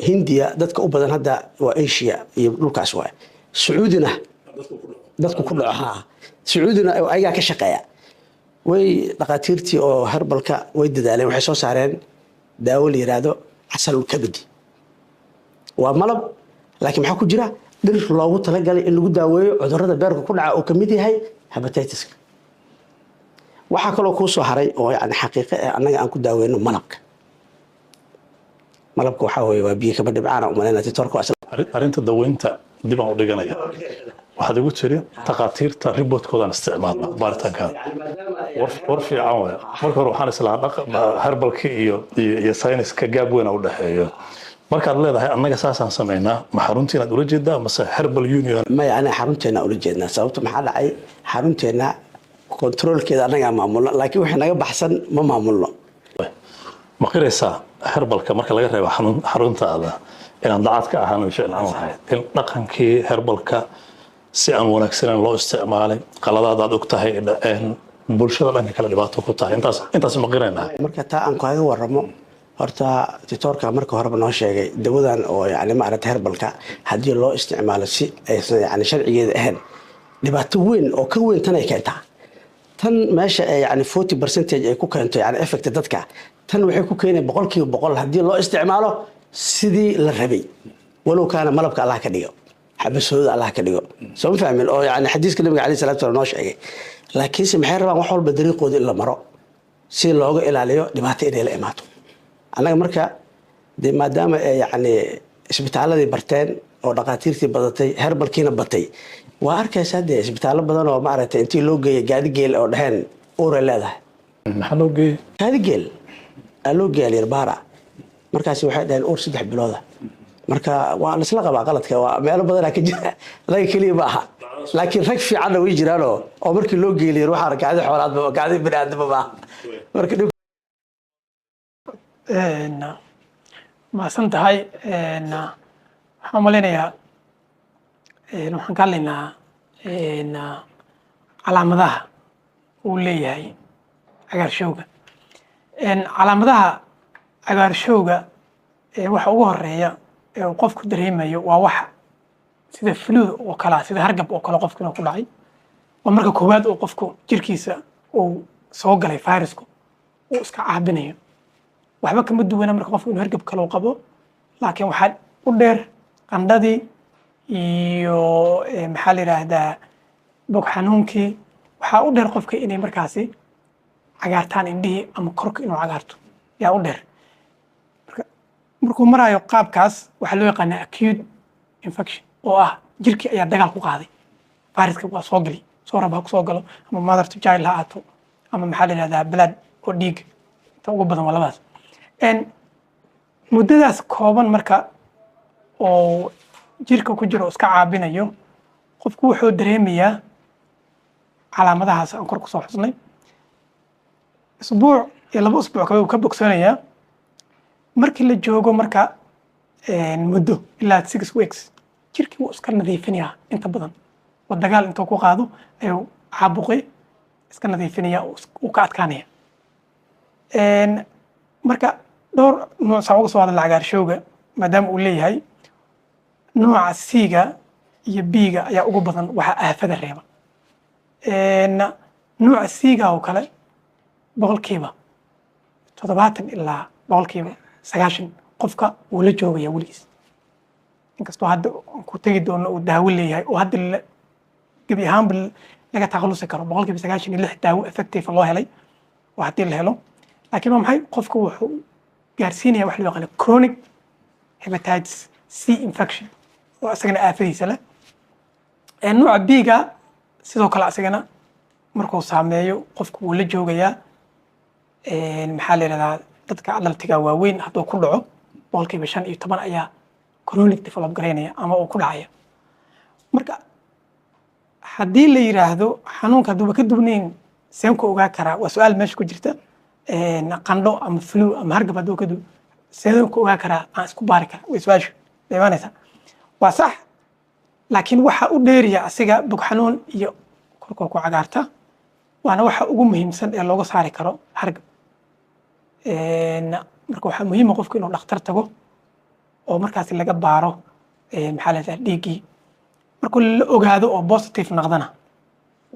hindiya dadka u badan hadda waa asia iyo dhulkaas waay sacuudina dadku ku dhaco haa sacuudina ayagaa ka shaqeeya way dhakhaatiirtii oo herbalka way dadaaleen waxay soo saareen daawo la yiraahdo casalul kabadi waa malab laakiin maxaa ku jira dhir loogu talagalay in lagu daaweeyo cudurrada beerka ku dhaca oo ka mid yahay hepatitis-ka waxaa kaloo kuu soo haray oo yani xaqiiqo ah annaga aan ku daaweyno malabka waxaa weeye waa biyo kaba dhibcaana umalayna titorka arrinta daweynta dib aan u dhiganaya waxaad igu tiri takhaatiirta riboodkoodaan isticmaalna baaritaankaada war fiican waay marka hore waxaan islahaa herbalki iyo sayniska gaab weyn u dhexeeyo markaad leedahay annaga saasaan samaynaa ma xaruntiinaad ula jeedaa mase herbal union maya anaga xarunteena ula jeednaa sababto maxaa dhacay xarunteena kontroolkeeda annagaa maamulno laakiin wixii naga baxsan ma maamulno ma qiraysaa herbalka marka laga reebo xaruntaada inaan dacad ka ahaan way ficnaan lahayd in dhaqankii herbalka si aan wanaagsaneyn loo isticmaalay qaladaad aad og tahay bulshada dhanka kale dhibaato ku tahay intaas ma qiraynaa marka taa aan kaaga waramo horta titorka marka horeba noo sheegay dawadan oo yani ma aragtay herbalka haddii loo isticmaalo si aysan yani sharcigeeda ahayn dhibaato weyn oo ka weyn tan ay keentaa tan meesha yani 40% ay ku keento yani effect dadka tan waxay ku keenay 100% haddii loo isticmaalo sidii la rabay walow kaana malabka Allah ka dhigo xabasooda Allah ka dhigo soo fahmin oo yani xadiiska nabiga kaleey salaatu wa noo sheegay laakiin si maxay rabaan wax walba dariiqooda in la maro si looga ilaaliyo dhibaato inay la imaato annaga marka de maadaama yani isbitaaladii barteen oo dhakhaatiirtii badatay herbalkiina batay waa arkaysaa dee isbitaallo badan oo maaragtay intii loo geeyay gaadi geel oo dhaheen uuray leedahay maxaa loo geeyey gaadi geel aa loo geeyay yarbaara markaasi waxay dhaheen uur 3 bilooda marka waa la isla qabaa qaladka waa meelo badanaa ka jira laga keliya ma aha laakiin rag fiicanna way jiraan oo markii loo geeyay waxaa gaadi xoolaadba gaadi bini'aadama ma marka maasan tahay waxaan malaynayaa waxaan ka hadlaynaa calaamadaha uu leeyahay cagaarshowga calaamadaha cagaarshowga waxa ugu horeeya ee uu qofku dareemayo waa waxa sida flu oo kale sida hargab oo kale qofkuna ku dhacay waa marka koowaad oo qofku jirkiisa uu soo galay fayrasku uu iska caabinayo waxba kama duwana marka qofku inuu hargab kale qabo laakiin waxaa u dheer qandhadii iyo maxaa la yiraahdaa bog xanuunkii waxaa u dheer qofka inay markaasi cagaartaan indhihii ama korka inuu cagaarto yaa u dheer markuu marayo qaabkaas waxaa loo yaqaanaa acute infection oo ah jirkii ayaa dagaal ku qaaday fayraska waa soo gali soo raba ku soo galo ama mother to child ha aato ama maxaa la yiraahdaa blood oo dhiig inta ugu badan waa labadaas muddadaas kooban marka oo jirka ku jiro iska caabinayo qofku wuxuu dareemayaa calaamadahaas aan kor ku soo xusnay isbuuc iyo 2 isbuuc ka bogsanayaa markii la joogo marka muddo ilaa 6 weeks jirkii wuu iska nadiifinayaa inta badan oo dagaal intuu ku qaado ayuu caabuqay iska nadiifinayaa oo ka adkaanaya marka dhowr nooc soo uga soo hadla cagaarshowga maadaama uu leeyahay nooca C-ga iyo B-ga ayaa ugu badan waxa aafada reeba nooca C-ga oo kale boqolkiiba 70 ilaa boqolkiiba 90 qofka uu la joogaya weligiis inkastoo hadda ku tagi doono uu daawo leeyahay oo hadda gabi ahaanba laga takhalusi karo boqolkiiba 96 daawo effective loo helay oo haddii la helo laakiin waa maxay qofku wuxuu gaarsiinaya wax loo yaqaan chronic hepatitis C infection oo asagana aafadiisa leh nooca B-ga sidoo kale asagana markuu saameeyo qofku wuu la joogayaa maxaa la yiraahdaa dadka adaltiga waaweyn hadduu ku dhaco boqolkiiba 15 ayaa chronic develop gareynaya ama uu ku dhacaya marka haddii la yiraahdo xanuunka hadduu ka dubnayn seen ku ogaa karaa waa su'aal meesha ku jirta qandho ama flu ama hargab hadduu ka dub seen ku ogaa karaa aan isku baari karaa way su'aashu deebanaysa waa sax laakiin waxa u dheeriya asiga bog xanuun iyo korka ku cagaarta waana waxa ugu muhiimsan ee looga saari karo hargab marka waxa muhiim ah qofku inuu dhakhtar tago oo markaas laga baaro maxaa la yiraahdaa dhiigii markuu la ogaado oo positive noqdana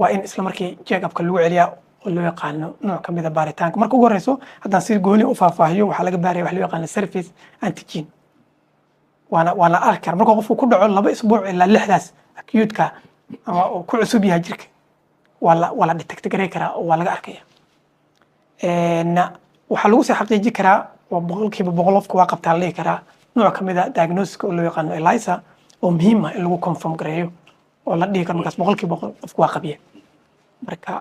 waa in isla markii check upka lagu celiyaa oo loo yaqaano nooc ka mid ah baaritaanka marka ugu horeyso haddaan si gooni u faahfaahiyo waxaa laga baaraya wax loo yaqaano surface antigen waana arki kara marka qofku ku dhaco 2 isbuuc ilaa 6daas acute-ka ama uu ku cusub yahay jirka waa la detect gareyn karaa oo waa laga arkaya waxaa lagu sii xaqiijin karaa waa boqolkiiba boqol qofku waa qabtaa la dhihi karaa nooc ka mid ah diagnosis-ka oo loo yaqaano ELISA oo muhiim ah in lagu confirm gareeyo oo la dhihi karo markaas boqolkiiba boqol qofku waa qabiya marka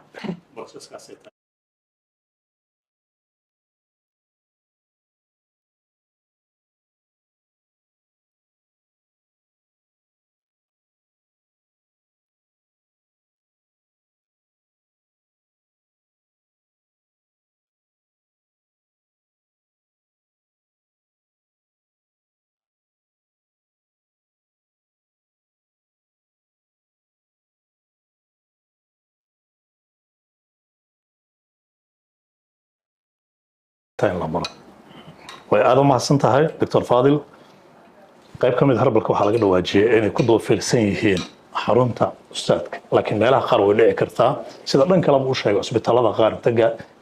way aad u mahadsan tahay Dr. Fadil qayb ka mid ah harbalka waxaa laga dhawaajiyay inay ku doofilsan yihiin xarunta ustaadka laakiin meelaha qaar way dhici kartaa sida dhan kale uu sheegay isbitaalada qaar inta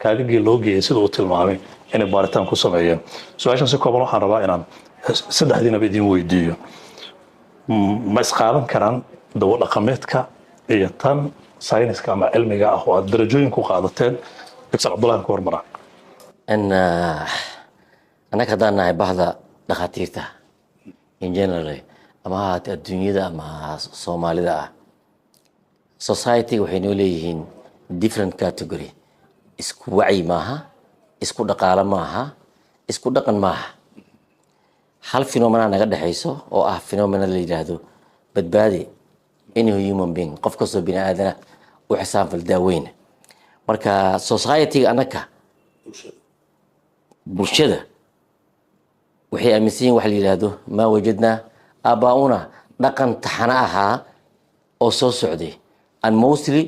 kaagagii loo geeyay sida uu tilmaamay inay baaritaan ku sameeyeen su'aashan si kooban waxaan rabaa inaan saddexdiinaba idin weydiiyo ma isqaadan karaan dawo dhaqameedka iyo tan sayniska ama cilmiga ah oo aad darajooyin ku qaadateen Dr. Cabdullaahi ku hormara أنا كذا أنا بعض دكاترة in general أما الدنيا أما الصومالي ده society وحنو ليهين different category إسكو وعي معها إسكو دقالة معها إسكو دقن معها هل فينومنا نقدر حيسو أو فينومنا اللي جاهدو بدبادي إنه human being قف كسر بناء آدنا وحساب في الدواوين مركا society أنا bulshada waxay aaminsan yihiin wax la yiraahdo ma wajadna abauna dhaqan taxana ahaa oo soo socday and mostly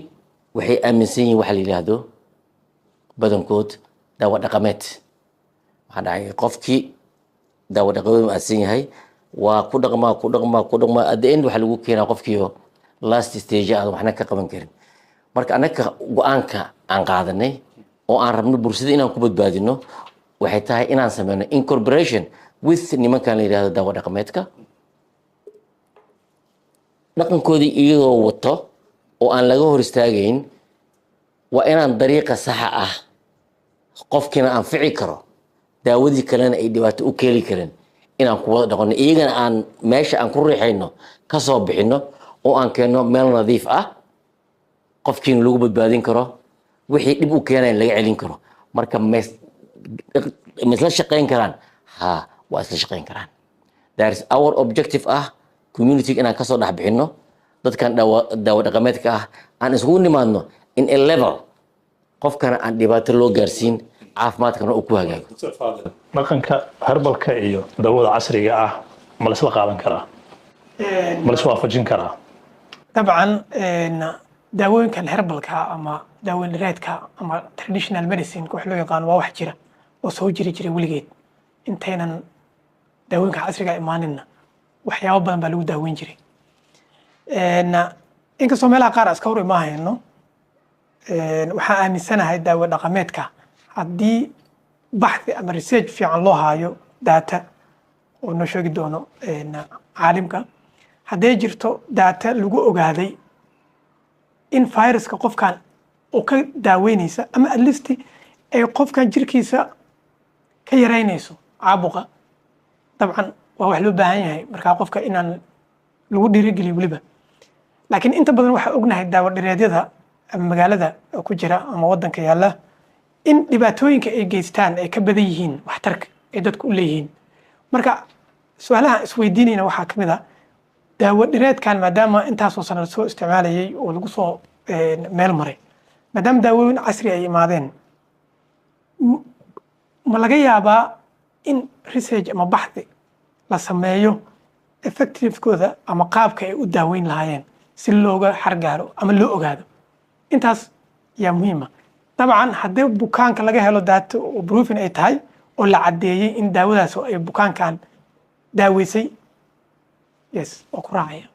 waxay aaminsan yihiin wax la yiraahdo badankood dawo dhaqameed waxa dhacay qofkii dawo dhaqameed ma aasan yahay waa ku dhaqma at the end waxa lagu keenaa qofkii last stage aad waxna ka qaban karin marka annaga go-aanka aan qaadanay oo aan rabno bulshada inaan ku badbaadino waxay tahay inaan sameyno incorporation with nimankan la yidhahdo daawo dhaqameedka dhaqankoodii iyagoo wato oo aan laga hor istaagayn waa inaan dariiqa saxa ah qofkiina anfici karo daawadii kalena ay dhibaato u keeni karin inaan ku wada dhaqanno iyagana aan meesha aan ku riixayno ka soo bixinno oo aan keenno meel nadiif ah qofkiina lagu badbaadin karo wixii dhib u keenayn laga celin karo marka ma isla shaqayn karaan ha waa isla shaqayn karaan that is our objective ah community inaan kasoo dhex bixinno dadkan daawo dhaqameedka ah aan isugu nimaadno in a level qofkana aan dhibaato loo gaarsiin caafimaadkana uu ku hagaago dhaqanka herbalka iyo daawada casriga ah ma la isla qaadan karaa ma la is waafajin karaa dabcan daawooyinkan herbalka ama daawoyin dhireedka ama traditional medicine wax loo yaqaan waa wax jira oo soo jiri jiray weligeed intaynan daawooyinka casriga imaaninna waxyaabo badan baa lagu daaweyn jiray inkastoo meelaha qaar iska hor imaahayno waxaan aaminsanahay daawo dhaqameedka haddii baxthi ama research fiican loo haayo data oo noo sheegi doono caalimka hadday jirto data lagu ogaaday in viruska qofkan oo ka daaweynaysa ama at least ay qofkan jirkiisa ka yaraynayso caabuqa dabcan waa wax loo baahan yahay markaa qofka inaan lagu dhiirigeliyo weliba laakiin inta badan waxaa ognahay daawo dhireedyada ama magaalada ku jira ama wadanka yaalla in dhibaatooyinka ay geystaan ay ka badan yihiin waxtarka ay dadku u leeyihiin marka su-aalaha isweydiinayna waxaa ka mid a daawo dhireedkan maadaama intaasoo sano soo isticmaalayay oo lagu soo meel maray maadaama daawooyin casri ay imaadeen ma laga yaabaa in research ama baxthi la sameeyo effectivekooda ama qaabka ay u daaweyn lahaayeen si looga xargaaro ama loo ogaado intaas yaa muhiima dabcan haddii bukaanka laga helo daato oo proofin ay tahay oo la caddeeyey in daawadaas oo ay bukaankan daaweysay yes oo ku raacaya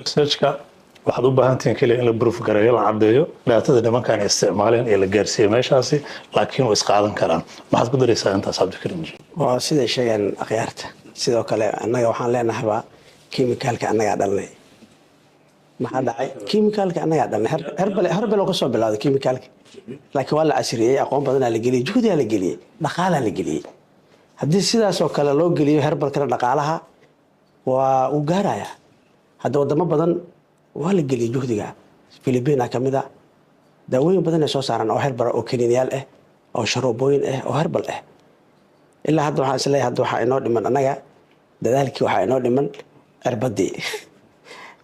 researchka waxaad u baahan tihiin kaliya in la proof gareeyo la caddeeyo daatada nimankan ay isticmaaleen ee la gaarsiiyey meeshaasi laakiin way isqaadan karaan maxaad ku daraysaa intaas cabdikariim waa siday sheegeen akhyaarta sidoo kale annaga waxaan leenahayba kiimikaalka annagaa dhalnay maxaa dhacay kiimikaalka annagaa dhalnay herbal oo kasoo bilowday kiimikaalka laakiin waa la casriyey aqoon badanaa la geliyey juhdiyaa la geliyey dhaqaalaa la geliyey haddii sidaas oo kale loo geliyo herbalkana dhaqaalaha waa uu gaarayaa hadda wadamo badan waa la geliyey juhdiga Philippines ka mid ah daawooyin badan ay soo saaraan oo herbal oo kaniiniyaal ah oo sharoobooyin ah oo herbal ah ilaa hadda waxaan isleeyahay hadda waxa inoo dhiman anaga dadaalkii waxa inoo dhiman cirbadii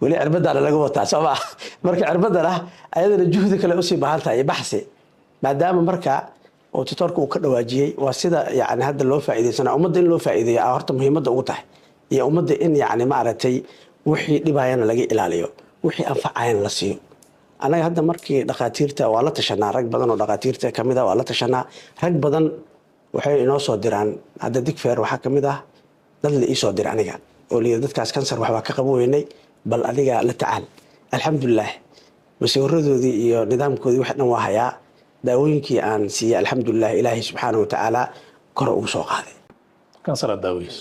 wali cirbadana laga wataa sabab marka cirbadana ayadana juhdi kale u sii baahan tahay baxsi maadaama marka oo tutorku uu ka dhawaajiyay waa sida yaani hadda loo faa'iideysana ummadda in loo faa'iideeyo horta muhiimadda ugu tahay iyo ummadda in yaani maaragtay wixii dhibayana laga ilaaliyo wixii anfacayana la siiyo anaga hadda markii dhaqaatiirta waa la tashanaa rag badan oo dhaqaatiirta kamid ah waa la tashanaa rag badan waxay inoo soo diraan hadda digfeer waxa kamid ah dad la ii soo diray aniga oo liya dadkaas kansar waxba ka qabo weynay bal adiga la tacaal alxamdulillah masawiradoodii iyo nidaamkoodii wax dhan waa hayaa daawooyinkii aan siiyay alxamdulillah ilaahay subxaanahu wa tacaala kor ugu soo qaaday kansar daaweys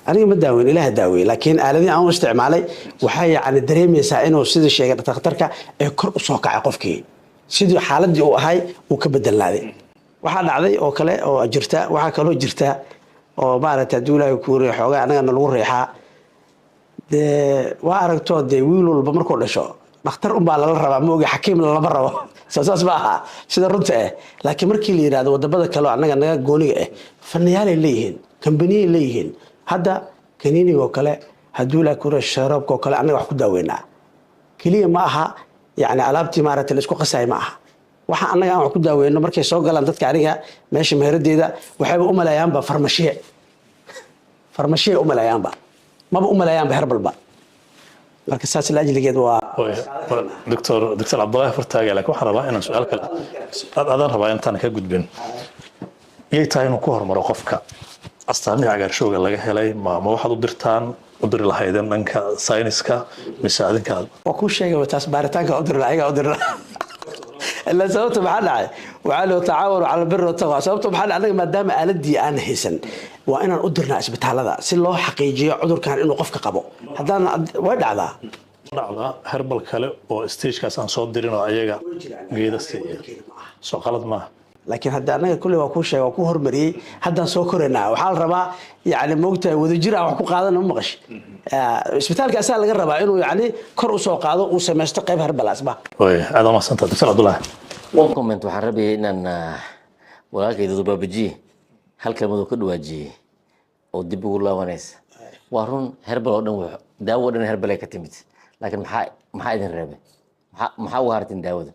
aniga ma daaweyn ilaaha daaweey laakiin aaladii aan u isticmaalay waxay yaani dareemaysaa inuu sida sheegay dhakhtarka ee kor u soo kacay qofkii sidii xaaladii uu ahay uu ka bedelnaaday waxa dhacday oo kale oo jirta waxa kale oo jirta oo maaragtay duulay ku reexoga anaga lagu reexaa de waa aragto de wiil walba markuu dhasho dhakhtar un baa la rabaa ma ogi xakiim lama rabo saas ma aha sida runta ah laakiin markii la yiraahdo wadamada kale anaga naga gooniga ah fanayaal ay leeyihiin kambaniye leeyihiin hadda kaniiniga oo kale haduu la kuro sharabka oo kale anaga wax ku daaweynaa kaliya ma aha yaani alaabtii maaragtay la isku qasay ma aha waxa anaga aan wax ku daaweyno markay soo galaan dadka aniga meesha meeradeeda waxay u malayaanba farmashiye u malayaanba maba u malayaanba herbalba marka saas la ajligeed waa دكتور عبد الله فرتاغي لك waxaan rabaa inaan su'aal kale adan rabaa intaan ka gudbin yey tahay inuu ku hormaro qofka astaamaha cagaarshowga laga helay ma waxaad u dirtaan udiri lahaydeen dhanka sayniska mise adinka waa kuu sheegay taas baaritaanka udiri ayaga udiri إلا سببت محل عاي وعلى تعاون على البر والتقوى سببت محل عنك ما دام آلدي أنا هيسن وأنا أقدر أثبت هذا سلوا حقيقي عذر كان إنه قفك قبو هذا وين على dhacda herbal kale oo stage-kaas aan soo dirin oo ayaga geeda siiya soo qalad maaha laakiin hadda anaga kulli waa ku sheegay waa ku hormariyay hadda soo koreynaa waxaa la rabaa yani moogtahay wadajir ah wax ku qaadan ma maqash isbitaalka asaa laga rabaa inuu yani kor u soo qaado uu sameesto qayb herbal asba way aad ma santa Dr. Abdullah one comment waxaan rabay inaan walaalkayda Dubabaji hal kalmad ka dhawaajiyay oo dib ugu laabanaysa waa run herbal oo dhan daawo dhan herbal ay ka timid laakiin maxaa idin reebay maxaa u hartin daawada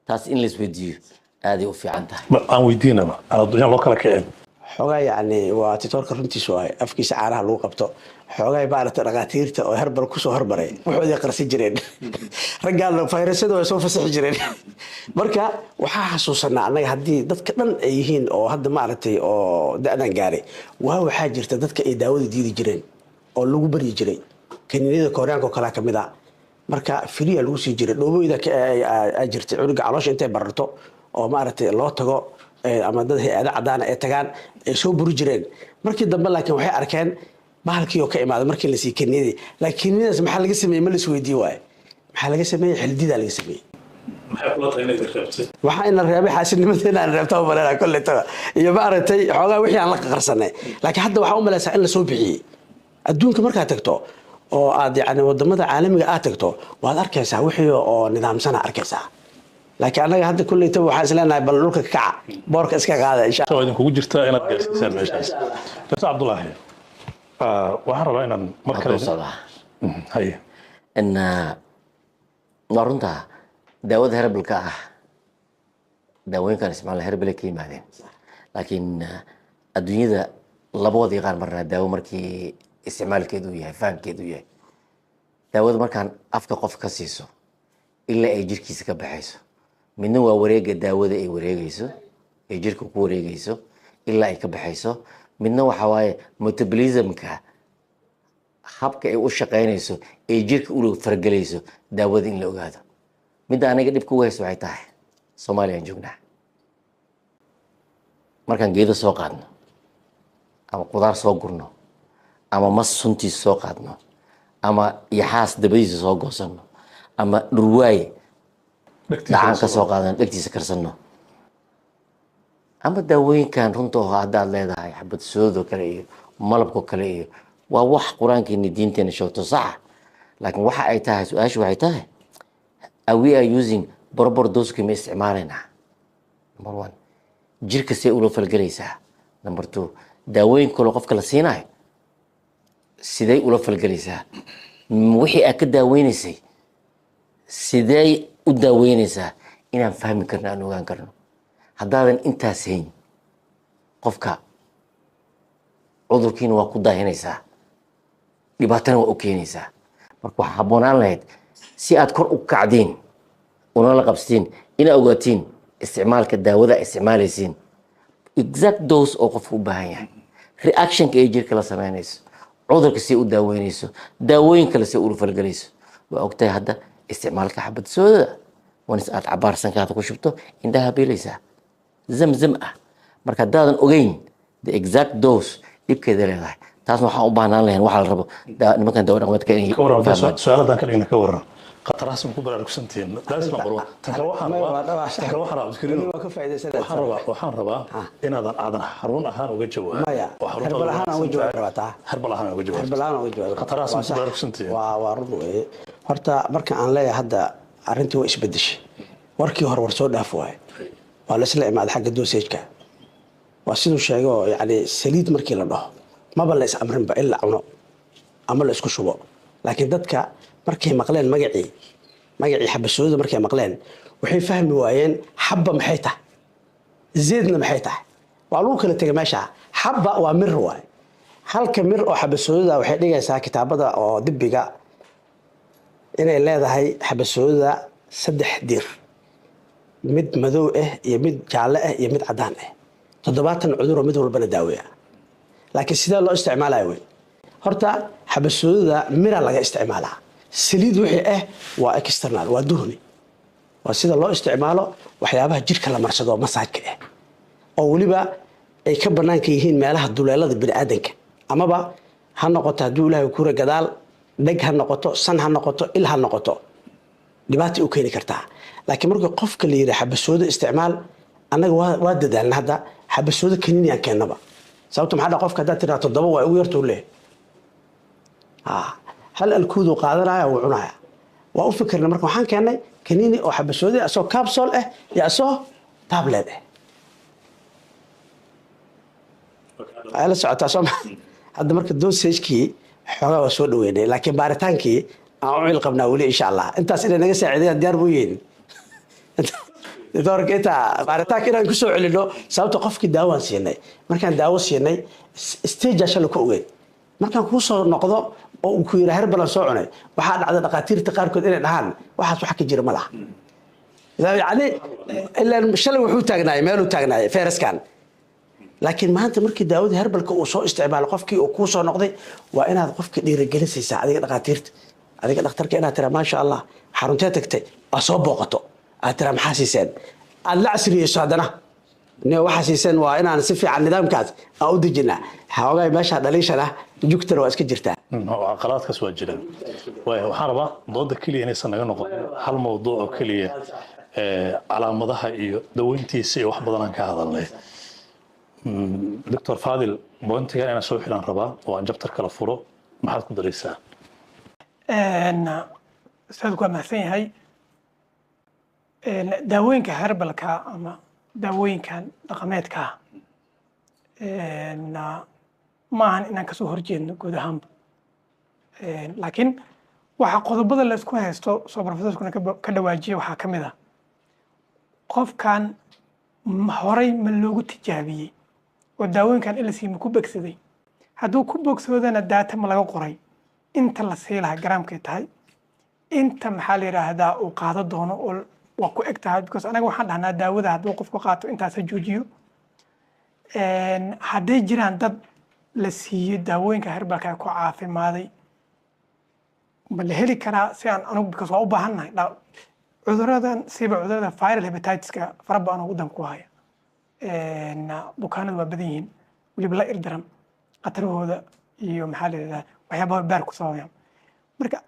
taas in la isweydiiyo aad ay u fiican tahay aan weydiinaba aan adduunyo loo kala kicin xogaa yani waa titoorka runtiisu ah afkiisa caanaha lagu qabto xogaa baarata dhaqaatiirta oo herbal ku soo hormaray wuxuu qarsan jireen raggaal fayrasada way soo fasaxi jireen marka waxaa xasuusanaa anaga haddii dadka dhan ay yihiin oo hadda maaragtay oo da'dan gaaray waxaa jirta dadka ay daawada diidi jireen oo lagu bari jiray kaniiniyada kooriyaanka oo kale ka mid ah marka firiya lagu sii jiray dhoobooyda ay jirtay cunuga caloosha intay bararto oo maaragtay loo tago ama dad hay'ado cadaan ay tagaan ay soo buri jireen markii dambe laakiin waxay arkeen bahalkii oo ka imaaday markii la sii kaniiniyada laakiin kaniiniyadaas maxaa laga sameeyay ma la isweydiin waaye maxaa laga sameeyay xildida laga sameeyay maxay kula tahay inay reebtay waxaa in la reebay xaasinimadeena aan reebtaa u maleynaa kolley taga iyo maaragtay xoogaa wixii aan la qarsanay laakiin hadda waxaa u maleysaa in la soo bixiyey adduunka markaad tagto oo aad yani wadamada caalamiga aad tagto waad arkaysaa wixii oo nidaamsana arkaysaa laakiin anaga hadda kulley taba waxaan isleenahay bal dhulka ka kaca boorka iska qaada insha Allah idin kugu jirta inaad gaarsiisaan meeshaas Dr. Abdullah waxaan rabaa inaan mar kale hay in marunta daawada herbalka ah daawooyinkan isticmaal herbal ka yimaadeen laakiin adduunyada laboodii qaar marna daawo markii isticmaalkeedu yahay fahamkeedu yahay daawada markaan afka qof ka siiso ilaa ay jirkiisa ka baxayso midna waa wareega daawada ay wareegayso ay jirka ku wareegayso ilaa ay ka baxayso midna waxa waaye metabolismka habka ay u shaqaynayso ay jirka u fargalayso daawada in la ogaado midda aniga dhibka u hayso waxay tahay Soomaaliya joognaa markaan geedo soo qaadno ama qudaar soo gurno ama mas suntiisa soo qaadno ama yaxaas dabadiisa soo goosano ama dhurwaaye dhacaan ka soo qaadano dhegtiisa karsanno ama daawooyinkan runta oo haddaad leedahay xabad soodoo kale iyo malabko kale iyo waa wax qur-aankeeni diinteena sheegto saxa laakiin waxa ay tahay su-aashu waxay tahay we are using proper doseki ma isticmaalaynaa number one jirka see ula falgelaysaa number two daawooyin kaloo qofka la siinayo sidee ula falgelaysaa wixii aad ka daaweynaysay sidee u daaweynaysaa inaan fahmi karno aan ogaan karno haddaadan intaas hayn qofka cudurkiina waa ku daahinaysaa dhibaatana waa u keenaysaa marka waxaa habboonaan lahayd si aad kor u kacdiin una la qabsatiin inaad ogaatiin isticmaalka daawada ay isticmaalaysiin exact dose oo qofku u baahan yahay reactionka ay jirka la sameynayso cudurka si u daaweynayso daawooyin kale si u falgalayso waa ogtahay hadda isticmaalka xabad soodada wanis aad cabaarsankaada ku shubto indhaha beelaysaa zamzam ah marka haddaadan ogeyn the exact dose dhibkeeda leedahay taasna waxaan u baahnaan lahayn waxaa la rabo nimankan daawo dhaqameedka inay su-aaladan ka dhigna ka waran qataraas ma ku baraarugsantihiin that's number one tan kale waxaan rabaa inaadan aadan xarun ahaan uga jawaabin herbal ahaan uga jawaabtaa herbal ahaan uga jawaabin herbal ahaan uga jawaabtaa qataraas ma ku baraarugsantihiin waa run weeye horta marka aan leeyahay hadda arrintii waa isbedeshay warkii hore war soo dhaaf waaye waa la isla imaaday xagga dosage-ka waa siduu sheegay oo yani saliid markii la dhaho maba la is amrinba in la cuno ama la isku shubo laakiin dadka markay maqleen magacii xabasooda markay maqleen waxay fahmi waayeen xabba maxay tahay zeedna maxay tahay waa lagu kala tegay meesha xabba waa mir waay halka mir oo xabasooda waxay dhigaysaa kitaabada oo dibbiga inay leedahay xabasooda 3 dir mid madow ah iyo mid jaalle ah iyo mid cadaan ah 70 cudur oo mid walbana daaweeya laakiin sida loo isticmaalayo horta xabasooda mira laga isticmaalaa saliid wixii ah waa external waa duhni waa sida loo isticmaalo waxyaabaha jirka la marsado masaajka ah oo waliba ay ka banaanka yihiin meelaha duleelada bini'aadanka amaba ha noqoto hadduu ilaahay ku gadaal dheg ha noqoto san ha noqoto il ha noqoto dhibaato u keeni kartaa laakiin markii qofka la yiri xabasooda isticmaal anaga waa dadaalna hadda xabasooda kaniini aan keenaba sababta maxaa qofka hadda tiraa 7 waa ugu yartoo leh hal alkuudu qaadanaya oo cunaya waa u fikirna marka waxaan keenay kaniini oo xabasooda asoo capsule ah iyo asoo tablet ah ay la socotaa soo hadda marka dosagekii xoogaa waa soo dhaweynay laakiin baaritaankii aan u cil qabnaa weli insha allah intaas inay naga saacideeyaan diyaar buu yihiin doorka inta baaritaanka inaan ku soo celino sababta qofkii daawaan siinay markaan daawo siinay stage asha ku ogeyd markaan ku soo noqdo oo uu ku yiri herbal soo cunay waxaa dhacday dhaqaatiirta qaarkood inay dhahaan waxaas waxa ka jira ma laha yani ilaa shalay wuxuu taagnaay meel uu taagnaay fereskan laakiin maanta markii daawada herbalka uu soo isticmaalo qofkii uu ku soo noqday waa inaad qofka dhiirigelinaysaa adiga dhaqaatiirta adiga dhakhtarka inaad tira ma sha Allah xarunta tagtay oo soo booqato aad tira maxaa siiseen aad la casriyeyso haddana ne waxa siiseen waa inaan si fiican nidaamkaas aan u dejinaa xoogaa meesha dhaliishana jugtana waa iska jirtaa qalaadkaas waa jiraan waxaan rabaa dooda keliya inaysan naga noqon hal mawduuc oo keliya calaamadaha iyo daweyntiisa iyo wax badan aan ka hadalnay دكتور فاضل بونتي أنا سوي حلان ربا وأن جبتر كلا فرو ما حد قدر يسا. أستاذ كوا مثين هاي داوين كهربل كا أما داوين كان رقمات كا ما عن إنك سهر جين كده هم لكن وحقود بدل الأسكون هستو صبر فتوس كنا كدواجي وحكم ذا قف كان هوري من لوجو تجابي وداوين كان إلا سيم كوبك سدي هادو كوبك سودنا الداتا ملاقو قري انت اللي سيلها جرام كتاي انت محلي رهدا وقاعدة دونه وكو اكتهاد بكوس انا وحد هنا داوود هادو قفكو قاتو انت سجوجيو هادي جيران داد لسيي داوين كهربا كاكو عافي ماضي بل هلي كرا سيان انو بكوس واو باهناي cuduradan siba cudurada viral hepatitis-ka fara badan oo wadanku haya bukaanadu waa badan yihiin weliba la irdaran qatarahooda iyo maxaa la yidhahdaa waxyaabaha baar ku sababayaan marka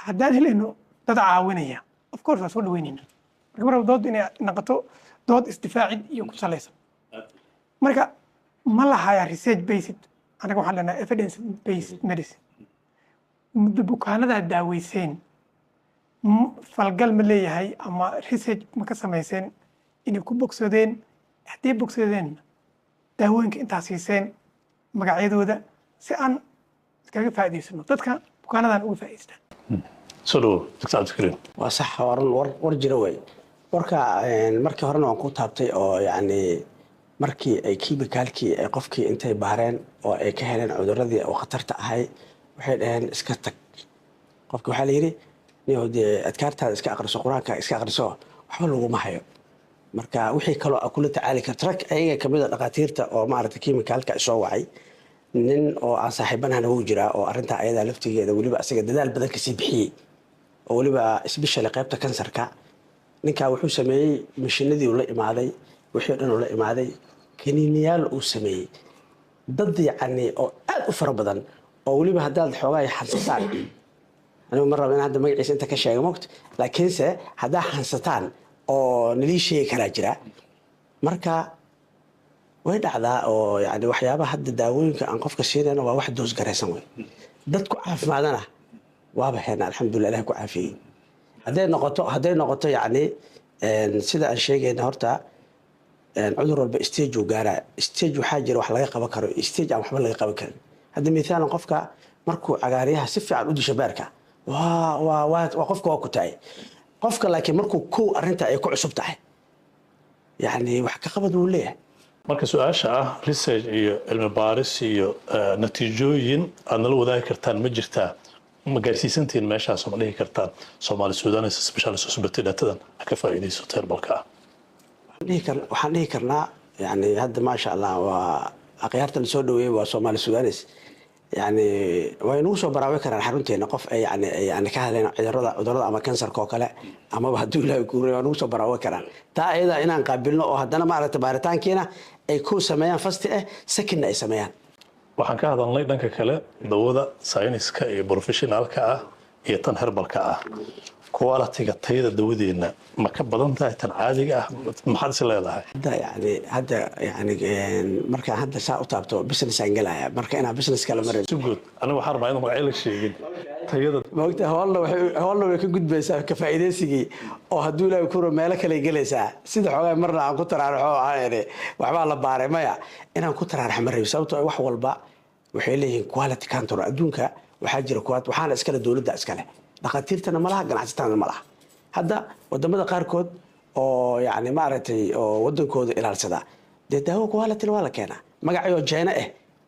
haddaan helayno dad caawinaya of course waa soo dhaweynayna marka mar dood inay noqoto dood isdifaacid iyo ku salaysan marka ma lahaya research based anaga waxaan leenahay evidence based medicine bukaanada daaweyseen falgal ma leeyahay ama research ma ka samayseen inay ku bogsadeen haddii bogsadeen daawooyinka intaas siiseen magacyadooda si aan iskaga faa'iidaysano dadka bukaanadan uga faa'iidaystaan soo dr abdikariim waa sax war jira wey warka markii horena waan ku taabtay oo yacni markii ay kiimikaalkii ay qofkii intay baareen oo ay ka heleen cuduradii oo khatarta ahay waxay dhaheen iska tag qofki waxaa la yidhi نيودي أذكرتها إسكا أقرص قرآن إسكا أقرصه وحلو ما هيو مركا وحي كلو كل تعالي كترك أي كمية دقاتيرتا أو معرض كيميكال كأسوا وعي نن أو صاحبنا أنا وجرا أو أرنتا أيدا لفتي إذا ولي بقى سجد دال بدل كسيبحي أو ولي بقى سبيش اللي قيبته كنسر كا نكا وحو سمي مش النذي ولا إمادي وحي أنا ولا إمادي كنينيال أو سمي ضد يعني أو أفر بدن أو ولي بقى هدال حواي حساسان أنا مرة من هذا مجلس أنت كشيء مقت لكن هذا حنستان أو نليشي كراجرة مركا وين هذا أو يعني وحيابه هذا داوين كأنقف كثير أنا واحد دوز جريسان وين دتكو عارف معنا واضح هنا الحمد لله لهكو عافية هذا نقطة يعني سيدا الشيء النهارده عذر باستيج وجارة استيج وحاجر وحلا يقبكر استيج أو حمل يقبكر هذا مثال قفك مركو عجاريها سفي على ودي شباركه وقفك وكتاي قفك لكن مركو كو أرنتا أي كو عصب تاعي يعني وحكا قبض وليه marka su'aasha ah research iyo cilmi baaris iyo natiijooyin aad nala wadaagi kartaan ma jirtaa ma gaarsiisantiin meeshaas ma dhihi kartaan Soomaali Suudaan specialist hospital datadan ka faa'iideyso terbalka waxaan dhihi karnaa yani hadda ma sha Allah waa aqyaarta la soo dhaweeyay waa Soomaali Suudaan يعني وينو soo baraawi karaan xarunteena qof ay yani ka hadleen cudurada ama kansarka oo kale ama haduu ilaahay ku reeyo waynu soo baraawi karaan taa ayada inaan qaabilno oo haddana maaragtay baaritaankeena ay ku sameeyaan fasti second ay sameeyaan waxaan ka hadalnay dhanka kale dawada sayniska iyo professionalka ah iyo tan herbalka ah quality-ga tayada dawadeena ma ka badan tahay tan caadiga ah maxaad is leedahay hadda marka hadda saa u taabto business aan galaya marka inaa business kala marin si guud aniga waxaan rabaa inaan magac la sheegin tayada maogta hawlna way ka gudbaysaa ka faa'iideysigii oo hadduu ilaahay ku meelo kale gelaysaa sida xoogaa marna aan ku taraaraxo waxbaa la baaray maya inaan ku taraarax ma rabin sababtoo wax walba waxay leeyihiin quality control adduunka waxaa jira waxaana iskale dowladda iskale dhaqaatiirtana malaha ganacsatana malaha hadda wadamada qaarkood oo yani maaragtay oo wadankooda ilaalsada dee daawo quality waa la keenaa magacayoo China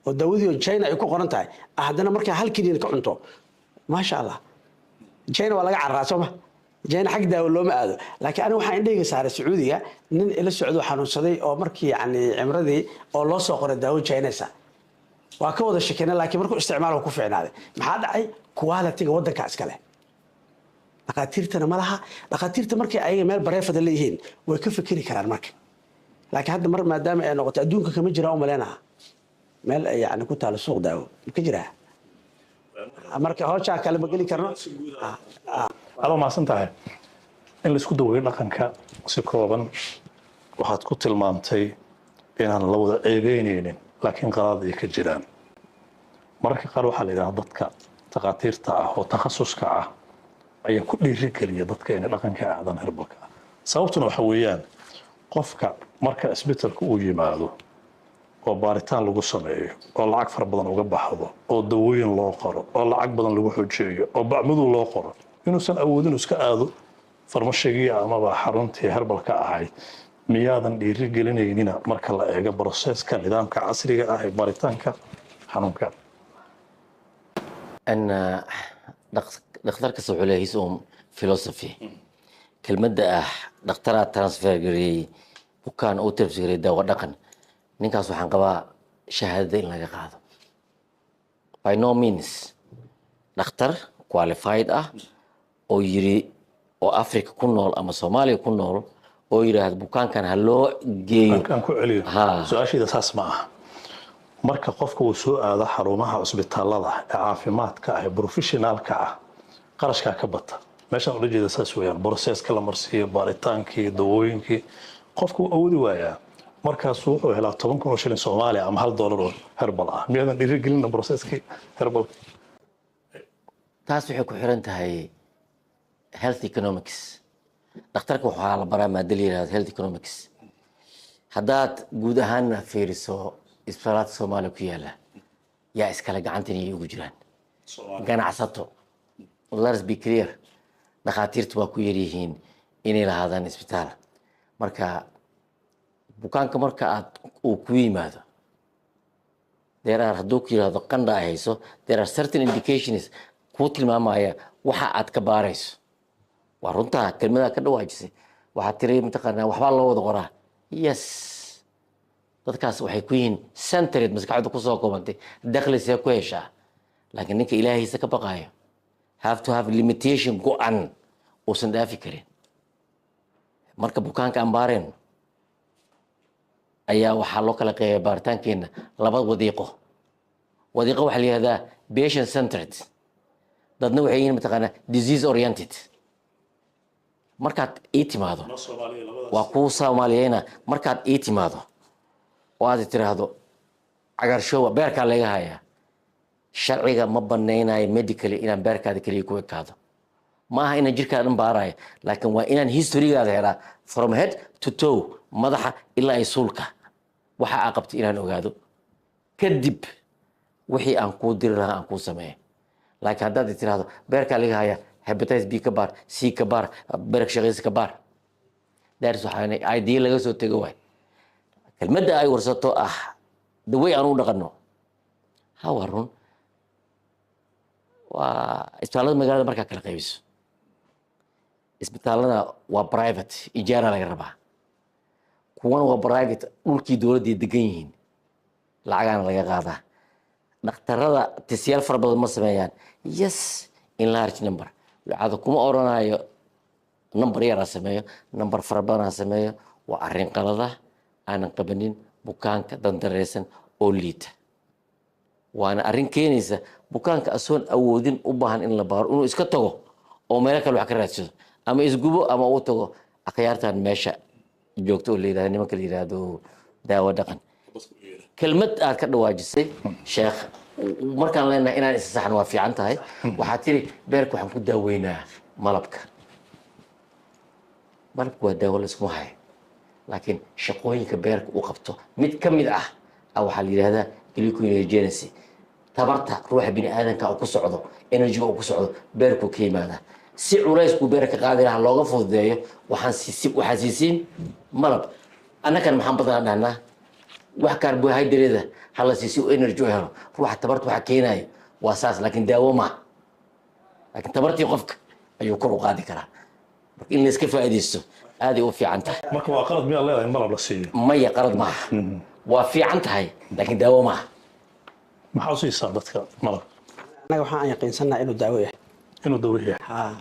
oo daawadii China ay ku qoran tahay haddana markaa hal kiniin ka cunto maasha Allah China waa laga carraa soo ma China xag daawo looma aado laakiin aniga waxaan indhayga saaray Sacuudiga nin ila socdo xanuunsaday oo markii yani cimradii oo loo soo qoray daawo Chinese waa ka wada shakina laakiin markuu isticmaalo ku fiicnaaday maxaa dhacay quality-ga wadanka iskale dhaqaatiirtana malaha dhaqaatiirta markay ayaga meel bareefada leeyihiin way ka fikiri karaan marka laakiin hadda mar maadaama ay noqoto adduunka kama jira umaleynaa meel yani ku taalo suuq daawo ka jira marka hawsha kale ma geli karno aba maasan tahay in la isku daweeyo dhaqanka si kooban waxaad ku tilmaantay inaan la wada eegeyneynin laakiin qalad ay ka jiraan mararka qaar waxaa la yidhaahdaa dadka dhaqaatiirta ah oo takhasuska ah ayaa ku dhiirigeliya dadka inay dhaqanka aadaan herbalka sababtuna waxa weeyaan qofka marka isbitaalka uu yimaado oo baaritaan lagu sameeyo oo lacag fara badan uga baxdo oo dawooyin loo qoro oo lacag badan lagu xojeeyo oo bacmadu loo qoro inuusan awoodin iska aado farmashigii amaba xaruntii herbalka ahayd miyaadan dhiirigelinaynin marka la eego processka nidaamka casriga ah ee baaritaanka xanuunka dhakhtarka wuxuu leeyahay his own philosophy kelmadda dhakhtaraa transfer gareeyey bukaan uu transfer gareeyey daawo dhaqan ninkaas waxaan qabaa shahaadada in laga qaado by no means dhakhtar qualified oo yiri oo Africa ku nool ama Soomaaliya ku nool oo yiraahdo bukaankan ha loo geeyo kan ku celiyo su'aashiida saas ma aha marka qofka uu soo aado xarumaha isbitaalada ee caafimaadka ah professionalka ah qarashka ka bata meeshan u jeeda saas weeyaan processka la marsiyo baaritaankii dawooyinkii qofku awoodi waaya markaas wuxuu helaa 10,000 shilin Soomaaliya ama $1 oo herbal ah miyadan dhiirigelin processkii herbal taas waxay ku xiran tahay health economics dhakhtarka waxaa la baraa maadada la yiraahdo health economics haddaad guud ahaan fiiriso isbitaalada Soomaaliya ku yaala yaa iskala gacantan iyo ugu jiraan ganacsato let's be clear dhakhaatiirtu waa ku yaryihiin inay lahaadaan isbitaal marka bukaanka marka uu ku yimaado hadduu ku yiraahdo qandha ay hayso there are certain indications ku tilmaamaya waxa aad ka baarayso waa runtaa kelmadaha ka dhawaajisay waxaad tiri mataqaanaa waxbaa loo wada qoraa yes dadkaas waxay ku yihiin centered maskaxda ku soo koobantay dakhlisee ku heshaa laakiin ninka ilaahiisa ka baqaayo have to have limitation go-an uusan dhaafi karin marka bukaanka aan baareen ayaa waxaa loo kala qeybay baaritaankeena laba wadiiqo waxaa la yihahdaa patient centered dadna waxay yihiin mataqaanaa disease oriented markaad ii timaado waa kuu Soomaaliyeyna markaad ii timaado oo aad tiraahdo cagaarshow beerka laga hayaa sharciga ma baneynayo medically inaan beerkaada kaliya ku ekaado ma aha inaan jirkaada dhan baarayo laakiin waa inaan historygaada helaa from head to toe madaxa ilaa ay suulka waxa aad qabtay inaan ogaado kadib wixii aan kuu diri lahaa aan kuu sameeyo laakiin haddaad tiraahdo beerka laga hayaa hepatitis B ka baar C ka baar beerka shaqaysi ka baar daaris waxaan idea laga soo tego waay kelmadda ay warsato daway aan u dhaqanno waa run waa isbitaalada magaalada markaa kala qaybiso isbitaalada waa private ijaara laga rabaa kuwana waa private dhulkii dowladda degan yihiin lacagaana laga qaadaa dhakhtarada tisyaal fara badan ma sameeyaan yes in large number lacada kuma oranayo number yar ha sameeyo number fara badan ha sameeyo waa arrin qalada aanan qabanin bukaanka dandareysan oo liita waana arrin keenaysa bukaanka asoon awoodin u baahan in la baaro inuu iska tago oo meelo kale wax ka raadsado ama isgubo ama uu tago akhyaartan meesha joogto oo la yidhahdo nimanka la yidhaahdo daawo dhaqan kelmad aad ka dhawaajisay sheekh markaan leenahay inaan isa saxno waa fiican tahay waxaad tiri beerka waxaan ku daaweynaa malabka waa daawo laysuma hayo laakiin shaqooyinka beerka uu qabto mid ka mid ah waxaa la yidhahdaa glycogenesis tabarta ruuxa bini aadanka uu ku socdo energy uu ku socdo beerku ka yimaada si culaysku beerka qaadi lahaa looga fududeeyo waxaan siisiin malab annakan maxaan badanaa dhahnaa wax carbohydrate hala siisi energy helo ruuxa tabarta waxa keenayo waa saas laakiin daawo ma laakiin tabartii qofka ayuu kor u qaadi karaa marka in la iska faa'iideysto aad u fiican tahay marka waa qalad miyaa leedahay malab la siiyo maya qalad ma waa fiican tahay laakiin daawo ma maxaa u siisaa dadka malab anaga waxaan yaqiinsanaa inuu daawo yahay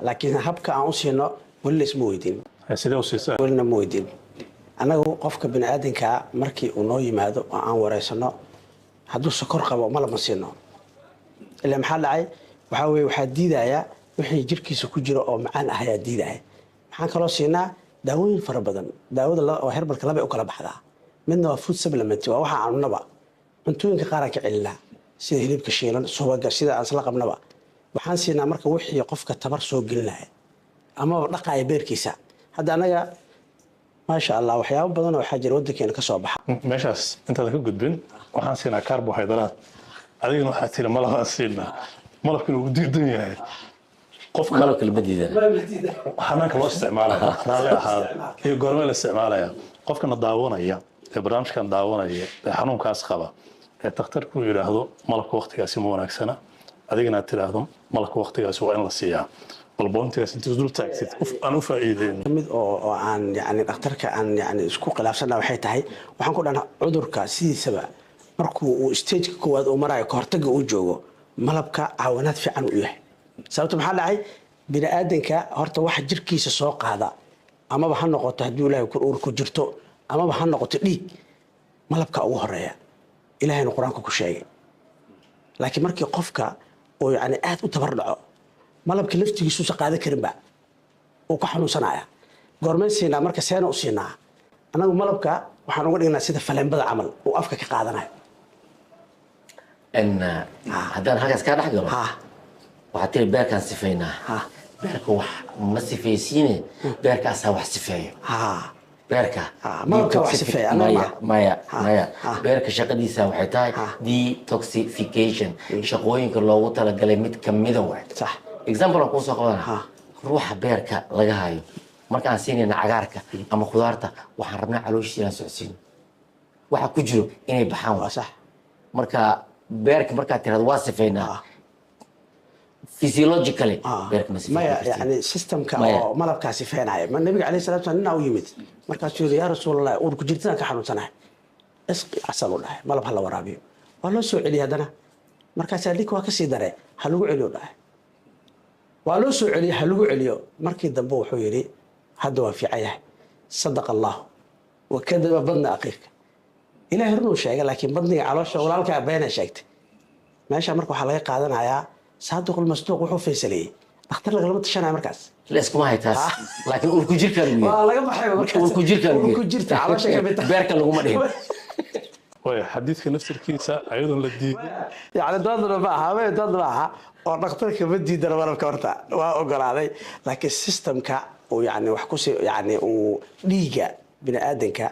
laakiin habka aan u siino weli isma weydiin sidee u siisaa welina ma weydiin anagu qofka bini aadanka markii uu noo yimaado oo aan wareysano hadduu sokor qabo malab ma siino ilaa maxaa dhacay waxaa weeye waxaa diidaya wixii jirkiisa ku jiro oo macaan ah ayaa diidaya maxaan kaloo siinaa daawooyin fara badan daawada oo herbalka laba u kala baxdaa midna waa food supplement waa waxa aan cunaba cuntooyinka qaar aan ka celinaa sida hilibka shiilan subaga sida aan isla qabnaba waxaan siinaa marka wixii qofka tabar soo gelinaya ama dhaqaaya beerkiisa hadda anaga maasha allah waxyaabo badan oo waxaa jira waddankeena ka soo baxa meeshaas intaada ka gudbin waxaan siinaa carbohydrate adigana waxaa tiri malabaan siinaa malabkina uu diidan yahay qofka malabka lama diidan xanaanka loo isticmaalaya raalli ahaada iyo goormee la isticmaalaya qofkana daawanaya ee barnaamijkan daawanaya ee xanuunkaas qaba ee dhakhtarku yidhaahdo malabka waqtigaasi ma wanaagsana adigana aad tidhaahdo malabka waqtigaasi waa in la siiyaa bal boontigaas inta dul taagtid aan u faa'iideyn mid oo aan yani dhakhtarka aan yani isku khilaafsana waxay tahay waxaan ku dhahnaa cudurka sidiisaba markuu uu stageka koowaad uu marayo kahortaga uu joogo malabka caawinaad fiican u yahay sababta maxaa dhacay bini aadanka horta waxa jirkiisa soo qaada amaba ha noqoto hadduu ilaahay uur ku jirto amaba ha noqoto dhiig malabka ugu horeeya ilaahayna qur-aanka ku sheegay laakiin markii qofka oo yani aad u tabar dhaco malabka laftigiisuusa qaadan karinba uu ka xanuunsanaya goormeen siinaa marka seena u siinaa annagu malabka waxaan uga dhignaa sida faleenbada camal uu afka ka qaadanayo haddaan halkaas kaa dhex galo waxaad tiri beerkaan sifaynaa beerka wax ma sifaysiine beerkaasaa wax sifeeyo beerka malabka wax sifeeya maya beerka shaqadiisa waxay tahay detoxification shaqooyinka loogu talagalay mid kamida waay example aan kuusoo qabana ruuxa beerka laga hayo markaan siinayna cagaarka ama khudaarta waxaan rabnaa calooshiisa inaan socodsiino waxa ku jiro inay baxaan waa sax marka beerka markaad tirahdo waa sifeynaa physiologically beerka ma maya yani systemka oo malabkaa sifeynaya ma nabiga calayhi salatu wasallam ninaa u yimid markaasuu yidhi yaa rasuulallah uur ku jirtidaan ka xanuunsanahay isqi asal u dhahay malab ha la waraabiyo waa loo soo celiyay haddana markaasaa dhig waa kasii daree ha lagu celiyo dhahay waa loo soo celiyay ha lagu celiyo markii dambe wuxuu yidhi hadda waa fiican yahay sadaqa allahu wakadaba badna aqiirka ilaahay runuu sheegay laakiin badniga caloosha walaalkaa beena sheegtay meesha marka waxaa laga qaadanayaa saadiqul masduuq wuxuu faysaliyey dhakhtar lagalama tashanaya markaas la iskuma haytaas laakiin uurku jirkaan waa laga baxay markaas uurku jirkaan uurku jirta caloosha ka mid beerka laguma dhihin way xadiidka naftirkiisa ayadoon la diidin yani doodna ma aha haween dood ma aha oo dhakhtarka ma diidana malabka horta waa ogolaaday laakiin systemka uu yani wax kusi yani uu dhiiga bini aadanka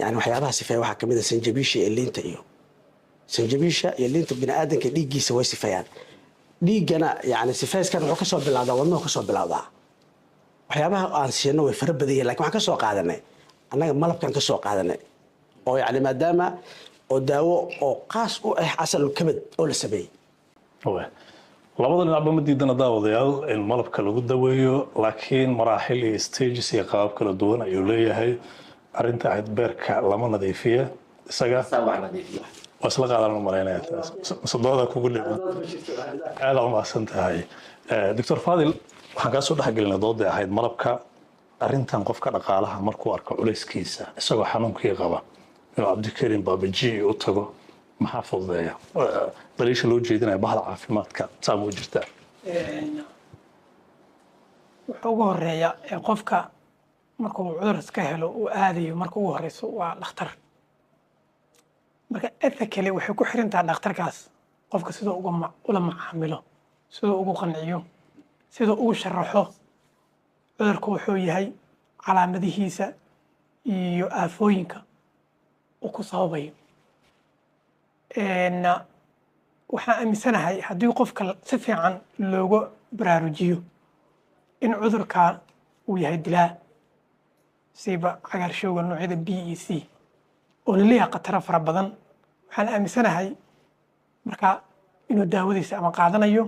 yani waxyaabaha sifeeya waxaa kamid ah sanjabiisha iyo liinta iyo sanjabiisha iyo liinta bini aadanka dhiiggiisa way sifeeyaan dhiiggana yani sifeyskan wuxuu kasoo bilowdaa wadnuhu kasoo bilowdaa waxyaabaha aan siino way fara badan yihiin lakin waxaan kasoo qaadanay annaga malabkan kasoo qaadanay oo yani maadaama oo daawo oo qaas u ah casalulkabad oo la sameeyey labada dhinacba ma diidana daawadayaal in malabka lagu daweeyo laakiin maraaxil iyo stages iyo qaabab kala duwan ayuu leeyahay arrinta ahayd beerka lama nadiifiya isaga wasla qaadan mareynaya sadooda kugu leeyahay aad u maasan tahay Dr. Fadil waxaan ka soo dhaxgelinay doodda ahayd malabka arrintan qofka dhaqaalaha markuu arko culayskiisa isagoo xanuunkii qaba inuu Cabdikariim Baabaji u tago maxaa fududeeya daliisha loo jeedinayo bahda caafimaadka saamo jirta wuxuu ugu horeeya qofka markuu cudur iska helo uu aadayo marka ugu horeyso waa dhakhtar marka ethically waxay ku xiran tahay dhakhtarkaas qofka sidoo ula macaamilo sidoo ugu qanciyo sidoo ugu sharaxo cudurku wuxuu yahay calaamadihiisa iyo aafooyinka uu ku sababayo waxaan aaminsanahay haddii qofka si fiican loogu baraarujiyo in cudurka uu yahay dilaa siiba cagaarshowga noocyada B iyo C oo leeyahay khataro fara badan waxaan aaminsanahay marka inuu daawadiisa ama qaadanayo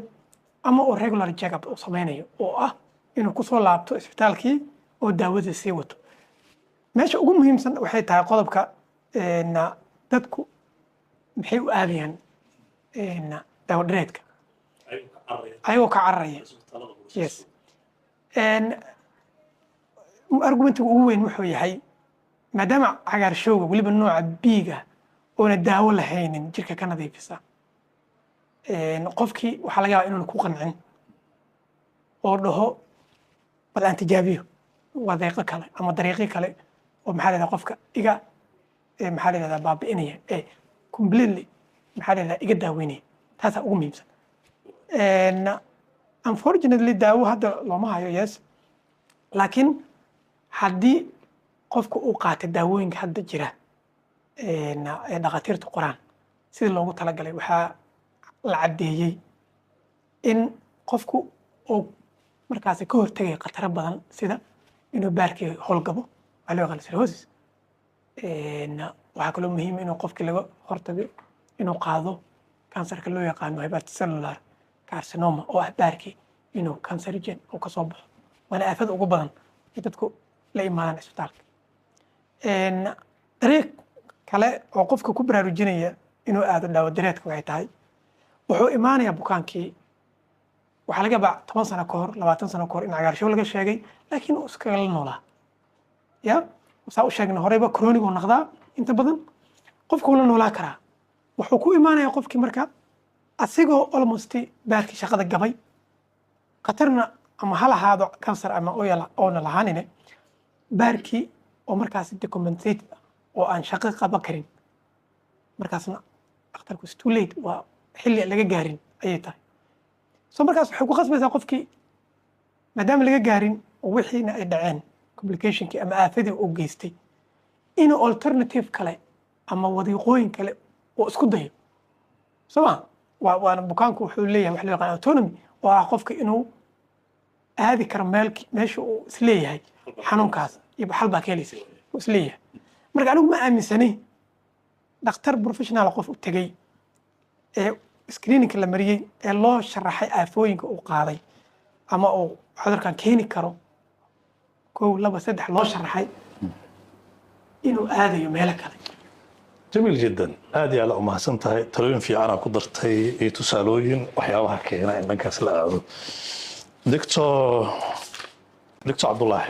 ama uu regular check up u sameynayo oo ah inuu ku soo laabto isbitaalkii oo daawadiisa sii wato meesha ugu muhiimsan waxay tahay qodobka dadku maxay u aadayaan daawo dhireedka ayagoo ka cararaya yes argumentiga ugu weyn wuxuu yahay maadaama cagaarshowga weliba nooca biiga oona daawo lahaynin jirka ka nadiifisa qofkii waxaa laga yaabaa inuuna ku qancin oo dhaho bal aan tijaabiyo wadeeqo kale ama dariiqo kale oo maxaa la yidhahdaa qofka iga maxaa la yidhahdaa baabi'inaya completely maxaa la yidhahdaa iga daaweynaya taasaa ugu muhiimsan unfortunately daawo hadda looma hayo yes laakiin haddii qofka uu qaatay daawooyinka hadda jira ee dhakhaatiirta qoraan sidii loogu talagalay waxaa la caddeeyey in qofku uu markaasi ka hortagaya khataro badan sida inuu baarkii howlgabo waxaa loo yaqaan cirrhosis waxaa kaloo muhiim inuu qofkii laga hortago inuu qaado kansarka loo yaqaano hepatocellular carcinoma oo ah baarkii inuu cancerogen uu ka soo baxo waana aafada ugu badan ee dadku la imaadaan isbitaalka dariiq kale oo qofka ku baraarujinaya inuu aado daawo dareedka waxay tahay wuxuu imaanayaa bukaankii waxaa laga yaabaa 10 sano ka hor 20 sano ka hor in cagaarshow laga sheegay laakiin uu iskagala noolaa ya saa u sheegna horeyba chronic uu noqdaa inta badan qofka uu la noolaa karaa wuxuu ku imaanayaa qofkii marka asigoo almost baarkii shaqada gabay khatarna ama ha lahaado kansar ama oona lahaanine baarkii oo markaas decompensated oo aan shaqo qaban karin markaasna dhakhtarku is too late waa xilli laga gaarin ayay tahay soo markaas waxay ku qasbaysaa qofkii maadaama laga gaarin oo wixiina ay dhaceen complicationkii ama aafadii uu geystay inuu alternative kale ama wadiiqooyin kale oo isku dayo soo ma waana bukaanku wuxuu leeyahay wax loo yaqaan autonomy oo ah qofka inuu aadi karo meesha uu isleeyahay xanuunkaas iyo xal baa ka helaysa uu isleeyahay marka anigu ma aaminsani dhakhtar professional qof u tegey ee screeningka la mariyey ee loo sharaxay aafooyinka uu qaaday ama uu cudurkan keeni karo 1 2 3 loo sharaxay inuu aadayo meelo kale جميل جدا هذه على أمها سنتها تلوين في عنا قدرتي تسالوين وحياوها كينا إنك سلا دكتور عبد الله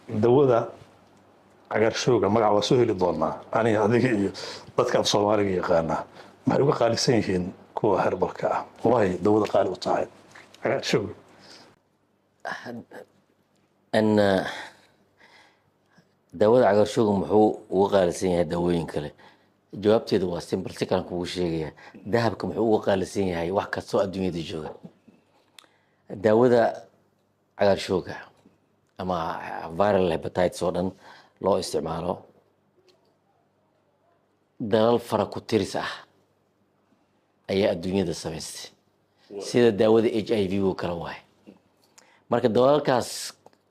دودا عقار شوقة مقع وسهل الضونا أنا هذه ضدك الصومالي يقانا ما يبقى قال سنين كو هربك والله دودا قال وطاعد عقار شوقة أن daawada cagaarshowga muxuu uga qaalisan yahay daawooyin kale jawaabteedu waa simple si kalan kugu sheegaya dahabka muxuu uga qaalisan yahay wax kastoo adduunyada jooga daawada cagaarshowga ama viral hepatitis oo dhan loo isticmaalo dalal fara ku tiris ah ayaa adduunyada samaystay sida daawada HIV oo kale waay marka dalalkaas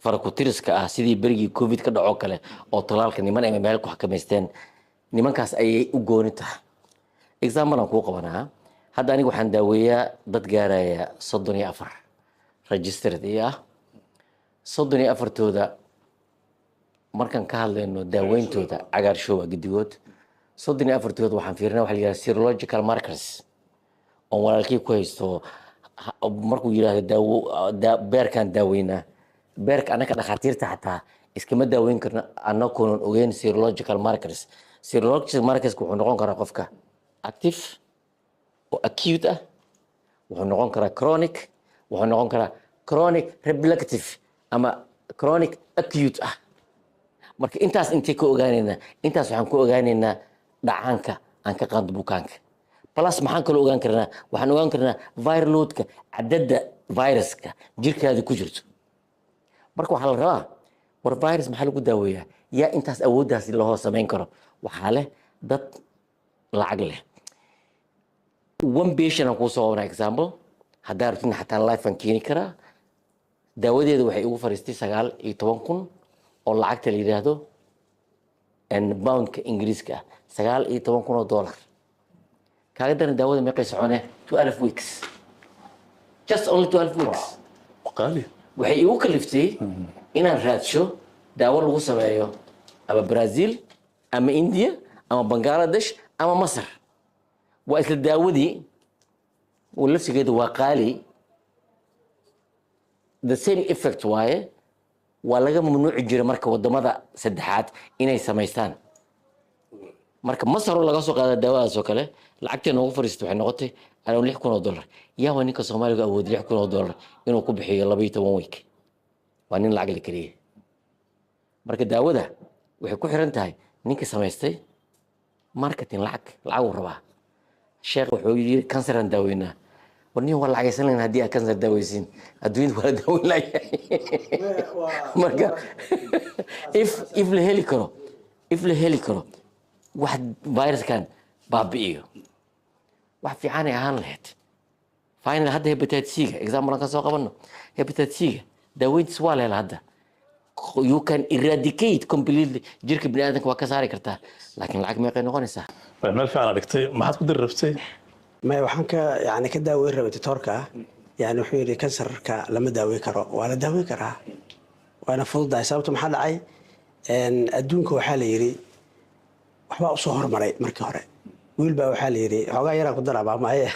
farakutiriska ah sidii berigii covid ka dhaco kale oo talaalka niman ay meel ku xakameysteen nimankaas ayay u gooni tahay example aan ku qabanaa hadda aniga waxaan daaweeyaa dad gaaraya 34 registered ah 34tooda markaan ka hadlayno daaweyntooda cagaarshow gidigood soddon iyo afartood waxaan fiirinaa waxa la yidhahda serological markers oo walaalkii ku haysto markuu yidhaahdo beerkaan daaweynaa beerka annaka dhakhaatiirta xataa iskama daaweyn karno annagoon ogeyn serological markers. Serological markers wuxuu noqon karaa qofka active oo acute ah, wuxuu noqon karaa chronic, wuxuu noqon karaa chronic reflective ama chronic acute ah. marka intaas intee ka ogaanaynaa? Intaas waxaan ku ogaanaynaa dhacaanka aan ka qaadno bukaanka. Plus maxaan kaloo ogaan karnaa? Waxaan ogaan karnaa viral loadka, cadadda viruska jirkaada ku jirto. marka waxaa la rabaa war virus maxaa lagu daaweeyaa? yaa intaas awooddaas loo samayn karo? waxaa leh dad lacag leh. one patient aan kuu soo waabnaa example, haddaa rabtin xataa life aan keeni karaa. daawadeeda waxay igu fariistay 19,000 oo lacagta la yidhaahdo poundka ingiriiska ah, 19,000 oo dollar. kaaga daran daawada meeqay soconee? 12 weeks, just only 12 weeks. qaali waxay igu kaliftay inaan raadsho daawo lagu sameeyo ama Brazil ama India ama Bangladesh ama Masar. waa isla daawadii walafsigeedu waa qaali, the same effect waaye. waa laga mamnuuci jiray marka wadamada saddexaad inay samaystaan. marka Masar oo laga soo qaada daawadaas oo kale lacagteena ugu fariistay waxay noqotay $6,000. yaa waa ninka Soomaaliga awood $6,000 inuu ku bixiyo 12 week. waa nin lacag la kaliya. marka daawada waxay ku xiran tahay ninka samaystay marketing lacag uu rabaa. sheekh wuxuu yiri cancer aan daaweynaa. warniin waa lacagaysan lahayn haddii aad cancer daaweysiin adduunyada waa la daaweyn lahayn. marka if la heli karo wax viruskan baabi'iyo wax fiican ay ahaan lahayd. finally hadda hepatitis C-ga example aan ka soo qabanno. hepatitis C-ga daaweyntiis waa la helaa hadda. you can eradicate completely jirka bini'aadanka waa ka saari kartaa, laakiin lacag meeqay noqonaysaa? meel fiican aad dhigtay. maxaad ku diri rabtay? ما waxaan ka yani ka daaweyn rabay doctorka yani wuxuu yiri kansarka lama daaweyn karo. waa la daaweyn karaa, waana fududahay. sababta maxaa dhacay? adduunka waxaa la yiri waxba u soo hormaray markii hore. wiil baa waxaa la yiri xogaa yaraan ku daraba maaye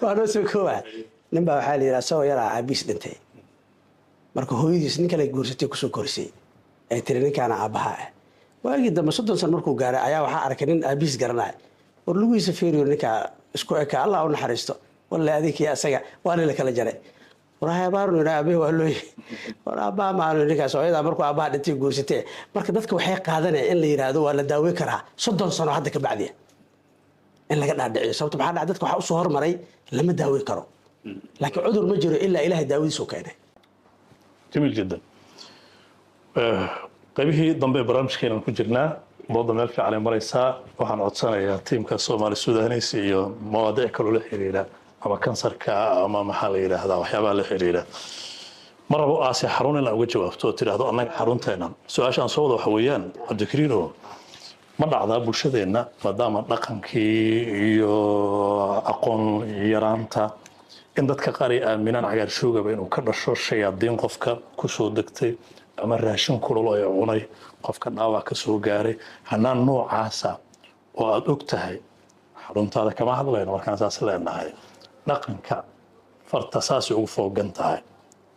waa noo soo koobaa. nin baa waxaa la yiri asagoo yaraa aabiis dhintay, marka hooyadiis nin kale guursatay kusoo korisay ay tiri ninkaana aabaha ah. waagii dambe 30 sano markuu gaaray ayaa waxaa arkay nin aabiis garanay. war lugiisa fiiriyo ninka isku eka Allah u naxariisto walla adikii asaga waa la kala jaray. waraha baarno raabe waa loo waraaba maano ninka sooyada markuu aabaha dhintay guursatay. marka dadka waxay qaadanayaan in la yiraahdo waa la daaweyn karaa 30 sano hadda ka bacdi in laga dhaadhiciyo. sababta maxaa dhacay? dadka waxa u soo hormaray lama daaweyn karo, laakiin cudur ma jiro ilaa Ilaahay daawadiisu keenay. جميل جدا. qaybihii dambe barnaamijkeena ku jirnaa dooda meel fiican ay maraysaa. waxaan codsanayaa tiimka Soomaali Suudanis iyo mawaadiic kale la xiriira ama kansarka ama maxaa la yiraahdaa waxyaabaha la xiriira. marabo aasi xarun in uga jawaabto tiraahdo annaga xarunteena. su'aashan soo wada waxa weeyaan Cabdikariino, ma dhacdaa bulshadeena maadaama dhaqankii iyo aqoon yaraanta in dadka qaar ay aaminaan cagaarshowgaba inuu ka dhasho shayaadiin qofka ku soo degtay ama raashin kulul ay cunay qofka dhaawac ka soo gaaray. hanaan noocaasa oo aad og tahay xaruntaada kama hadlayno markaan saas leenahay. dhaqanka farta saas ugu foogan tahay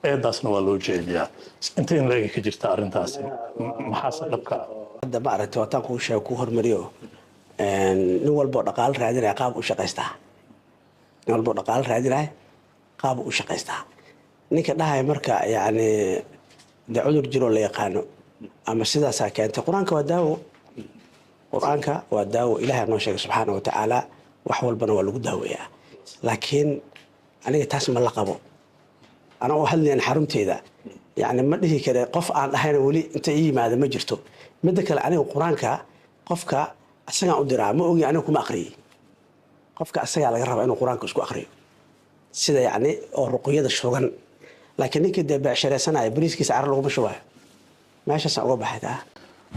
eedaasna waa loo jeediyaa. inta in leega ka jirta arrintaasi maxaa dhabka hadda ma aragtay wataan kuu sheeg ku hormariyo nin walba dhaqaale raadinaya qaab u shaqaystaa. nin walba dhaqaale raadinaya qaab u shaqaystaa. ninka dhahay marka yani cudur jiro la yaqaano ama sidaas keentay. quraanka waa daawo. quraanka waa daawo. ilaahay noo sheegay subxaanahu wa tacaala wax walbana waa lagu daaweeyaa. laakiin aniga taas ma la qabo. ana u hadlayn xarunteeda yani ma dhihi kare qof aan dhahayn wali inta ii yimaado ma jirto. midda kale aniga quraanka qofka asaga u diraa ma ogi aniga kuma aqriyo. qofka asaga laga rabaa inuu quraanka isku aqriyo sida yani oo ruqyada shogan. laakiin ninka dee becshareysanayo bariiskiisa carar laguma shubaayo. meeshaas uga baxaydaa.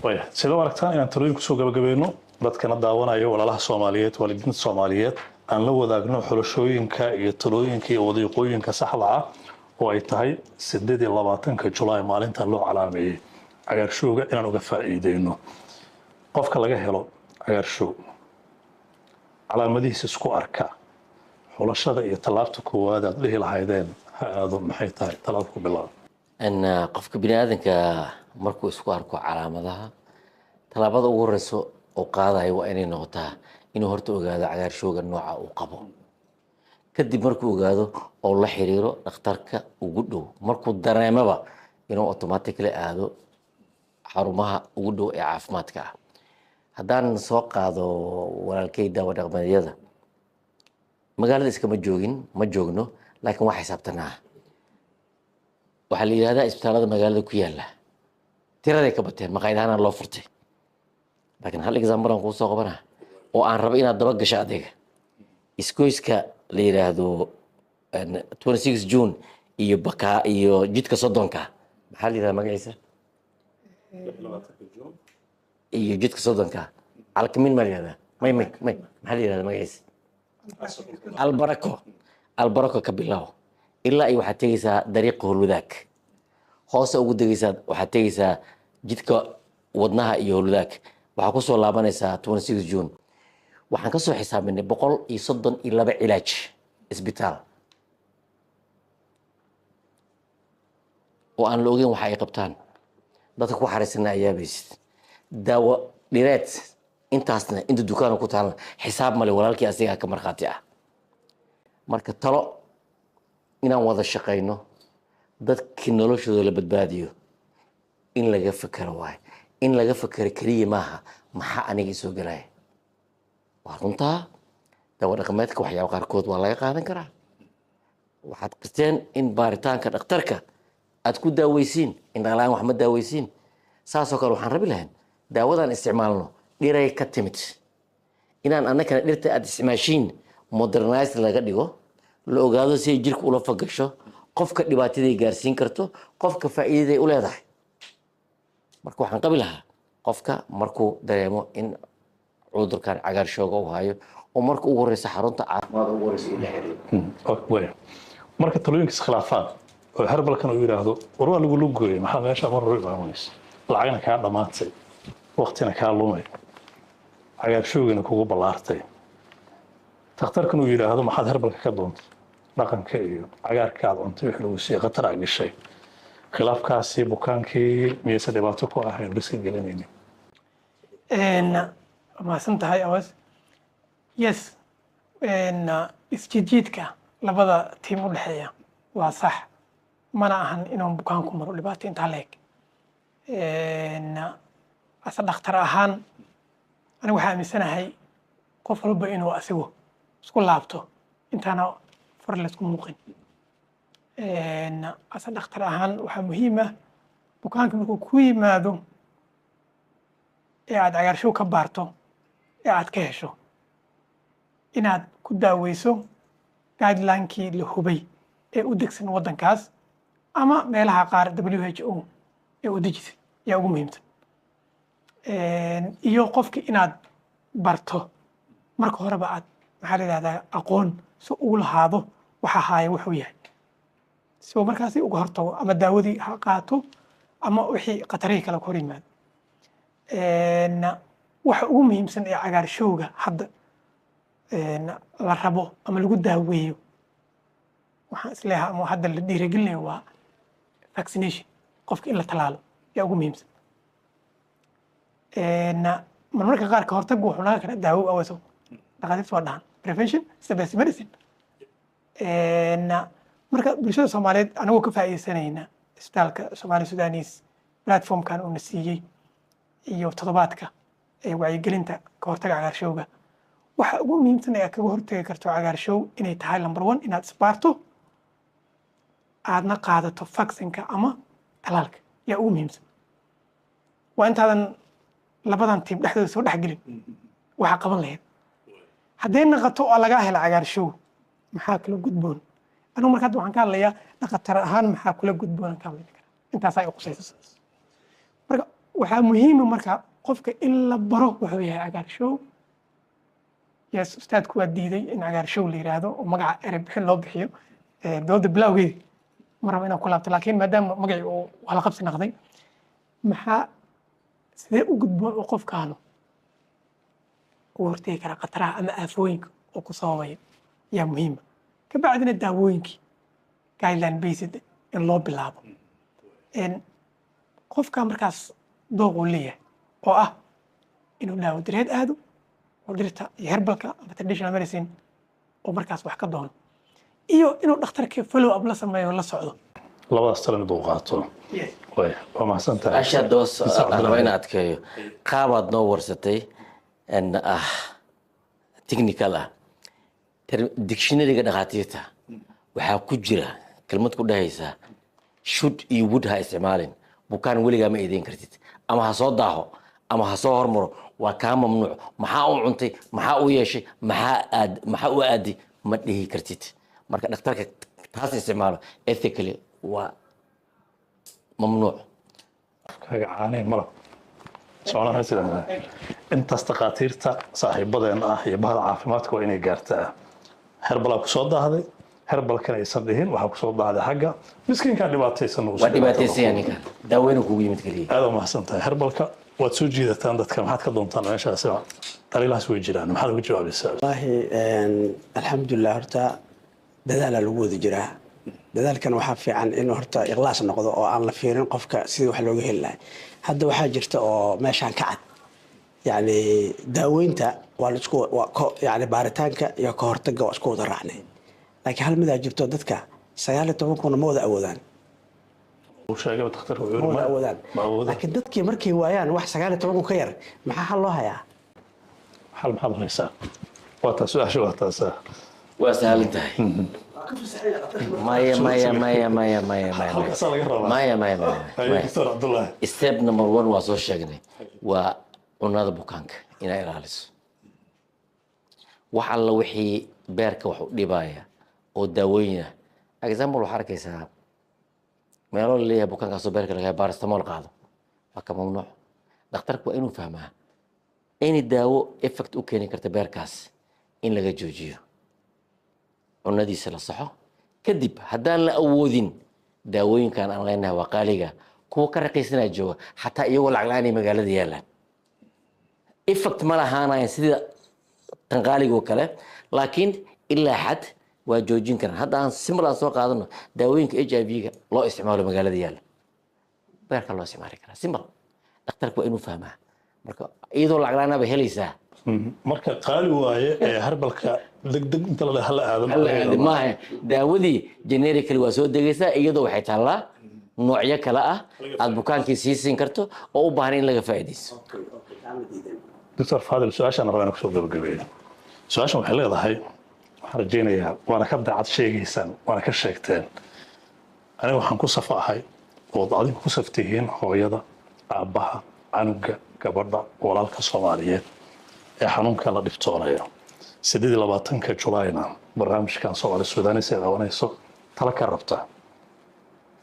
way sidoo aragtaan inaan talooyin kusoo gabagabeeyno dadkana daawanayo walaalaha Soomaaliyeed waalidiinta Soomaaliyeed aan la wadaagno xulashooyinka iyo talooyinka iyo wadiiqooyinka saxda ah oo ay tahay 28 July maalinta loo calaameeyay cagaarshowga inaan uga faa'iideyno. qofka laga helo cagaarshow calaamadihiisa isku arka xulashada iyo tallaabta koowaad aad dhihi lahaydeen ha aado maxay tahay talaab ku bilaab ان qofka bini'aadanka markuu isku arko calaamadaha talaabada ugu horeyso oo qaadayo waa inay noqotaa inuu horta ogaado cagaarshowga nooca uu qabo kadib markuu ogaado oo la xiriiro dhakhtarka ugu dhow markuu dareemaba inuu automatically aado xarumaha ugu dhow ee caafimaadka ah haddaan soo qaado walaalkay daawo dhaqameedyada magaalada iskama joogin ma joogno laakiin waa xisaabtanaa waxaa la yidhahdaa isbitaalada magaalada ku yaala tiraday ka bateen maqaayadahaana loo furtay laakiin hal example aan kuu soo qabanaa oo aan rabo inaad daba gasho adiga iskoyska la yidhaahdo 26 June iyo bakaa iyo jidka soddonka maxaa la yidhahdaa magaciisa iyo jidka soddonka alkamin ma la yidhahdaa may maxaa la yidhahdaa magaciisa albarako ka bilow ilaa ay waxaad tegaysaa dariiqa howlwadaag hoose ugu degaysaa waxaad tegaysaa jidka wadnaha iyo howlwadaag waxaa kusoo laabanaysaa 26 June waxaan ka soo xisaabinay 132 cilaaj isbitaal oo aan la ogeyn waxa ay qabtaan dadka ku xariisana ayaabaysid daawo dhireed intaasna inta dukaana ku taalna xisaab male walaalkii asigaa ka markhaati ah marka talo inaan wada shaqayno dadkii noloshooda la badbaadiyo in laga fakero waaye in laga fakero keliya maaha maxaa aniga isoo galaya waa runtaa daawo dhaqameedka waxyaaba qaarkood waa laga qaadan karaa waxaad qirteen in baaritaanka dhakhtarka aad ku daaweysiin in dhaqlaan wax ma daaweysiin saasoo kale waxaan rabi lahayn daawadan isticmaalno dhiray ka timid inaan annagana dhirta aad isticmaashiin modernized laga dhigo la ogaado si ay jirka ula fagasho qofka dhibaataday gaarsiin karto qofka faa'iidaday u leedahay marka waxaan qabi lahaa qofka markuu dareemo in cudurkan cagaarshowga uu hayo oo marka ugu horeysa xarunta caafimaad ugu horeysa uu la xiriiro marka talooyinka iskhilaafaan oo herbalkan uu yiraahdo war waa lagu lugooyay maxaa meesha mar hore imaanaysa lacagna kaa dhamaatay waqtina kaa lumay cagaarshowgana kugu ballaartay dhakhtarkan uu yiraahdo maxaad herbalka ka doontay dhaqanka iyo cagaarka aad cuntay wixii lagu sii khatar ah gashay khilaafkaasi bukaankii miyaysa dhibaato ku ahayn riski gelinaynin mahadsan tahay awas yes isjiidjiidka labada tiim u dhexeeya waa sax mana ahan inuu bukaanku maro dhibaato intaa leeg ase dhakhtar ahaan anigu waxaa aaminsanahay qof walba inuu asigu isku laabto intaana far laysku muuqin ase dhakhtar ahaan waxaa muhiim ah bukaanka markuu ku yimaado ee aad cagaarshow ka baarto ee aad ka hesho inaad ku daaweyso guidelinekii la hubay ee u degsan waddankaas ama meelaha qaar WHO ee u dejisay yaa ugu muhiimsan iyo qofki inaad barto marka horeba aad maxaa la yidhahdaa aqoon si uu lahaado waxa haaya wuxuu yahay si uu markaasi uga hortago ama daawadii ha qaato ama wixii khatarihii kale ku hor yimaado waxa ugu muhiimsan ee cagaarshowga hadda la rabo ama lagu daaweeyo waxaan isleeyahay ama hadda la dhiirigelinayo waa vaccination qofka in la talaalo yaa ugu muhiimsan marmarka qaar ka hortaggu wuxuu naga karaa daawo awaso dhaqaatiirta waa dhahan prevention is the best medicine marka bulshada soomaaliyeed anagoo ka faa'iidaysanayna isbitaalka Somali Sudanese platformkan uuna siiyey iyo toddobaadka ee wacyigelinta ka hortaga cagaarshowga waxa ugu muhiimsan ee kaga hortagi karto cagaarshow inay tahay number 1 inaad isbaarto aadna qaadato vaccinka ama talaalka yaa ugu muhiimsan waa intaadan labadan tiim dhexdooda soo dhexgelin waxa qaban lahayd hadday naqato oo lagaa helo cagaarshow maxaa kula gudboon anigu marka hadda waxaan ka hadlayaa dhaqatar ahaan maxaa kula gudboon ka hadlay karaa intaas ay qusayso marka waxaa muhiim marka qofka in la baro wuxuu yahay cagaarshow yes ustaadku waa diiday in cagaarshow la yiraahdo oo magaca erey bixin loo bixiyo dowladda bilowgeedii maraba inaan ku laabto laakiin maadaama magacii uu wala qabsi noqday maxaa sidee u gudboon oo qofkaanu uga hortegi karaa khataraha ama aafooyinka oo ku sababaya yaa muhiima ka bacdina daawooyinkii guideline based in loo bilaabo qofka markaas dooq uu leeyahay oo ah inuu daawo direed aado oo dhirta iyo herbalka ama traditional medicine oo markaas wax ka doono iyo inuu dhakhtarka follow up la sameeyo la socdo labadaas tala mid uu qaato way waa mahadsantahay asha doos raba in adkeeyo qaabaad noo warsatay in technical dictionary-ga dhakhaatiirta waxaa ku jira kelmad ku dhahaysa should iyo would ha isticmaalin bukaan weligaa ma eedeyn kartid ama ha soo daaho ama ha soo hormaro waa kaa mamnuuc maxaa u cuntay maxaa u yeeshay maxaa u aadi ma dhihi kartid marka dhakhtarka taas isticmaalo ethically waa mamnuuc kaga caanay malab soconaha sida intaas dhakhaatiirta saaxiibadeena ah iyo bahda caafimaadka waa inay gaartaa herbal ku soo daahday herbalkan aysan dhihin waxaa ku soo daahday xagga miskiinkan dhibaataysan waa dhibaataysan ninka daaweyna kugu yimid kaliya aad u mahadsantahay herbalka waad soo jiidataan dadka maxaad ka doontaan meeshaas daliilahaas way jiraan maxaad uga jawaabaysaa wallaahi alxamdulilah horta dadaalaa lagu wada jiraa dadaalkan waxaa fiican inuu horta ikhlaas noqdo oo aan la fiirin qofka sidii wax looga heli lahay hadda waxaa jirta oo meeshaan ka cad yani daaweynta waa laisku yani baaritaanka iyo ka hortagga waa isku wada raacnay laakiin hal midaa jirto dadka 19 kuna ma wada awoodaan sheegay dhakhtarku ma wada awoodaan laakiin dadkii markay waayaan wax 19 ka yar maxaa hal loo hayaa hal maxaad haysaa waa taas su'aasha waa taas waa sahlan tahay maya step number 1 waa soo sheegnay waa cunada bukaanka inay ilaaliso wax alla wixii beerka wax u dhibaya oo daawooyina example waxaa arkaysaa meelo la leeyahay bukaankaasoo beerka laga paracetamol qaado waa ka mamnuuc dhakhtarku waa inuu fahmaa inay daawo effect u keeni karta beerkaas in laga joojiyo cunadiisa la saxo kadib haddaan la awoodin daawooyinkan aan leenahay waa qaaliga kuwa ka raqiisanaa jooga xataa iyagoo lacag la-aan ay magaalada yaalaan effect ma lahaanayan sida tan qaaliga oo kale laakiin ilaa xad waa joojin karaan hadda aan simple aan soo qaadano daawooyinka HIV-ga loo isticmaalo magaalada yaala beerka loo isticmaali karaa simple dhakhtarku waa inuu fahmaa marka iyadoo lacag la-aan bay helaysaa marka qaali waaye ee herbalka degdeg inta la hal aadan maaha daawadii generically waa soo degaysaa iyadoo waxay taallaa noocyo kale ah aad bukaankii sii siin karto oo u baahan in laga faa'iidayso دكتور فاضل سؤال أنا رأينا كسر بالجبين سؤال waxay leedahay waxaan rajeynayaa waana ka dacad sheegaysan waana ka sheegteen aniga waxaan ku safahay oo adigu ku saftihiin hooyada aabaha canuga gabadha walaalka Soomaaliyeed ee xanuunka la dhibtoonaya 28 Julayna barnaamijkan Soomaali Suudaanis ee qabanayso tala ka rabta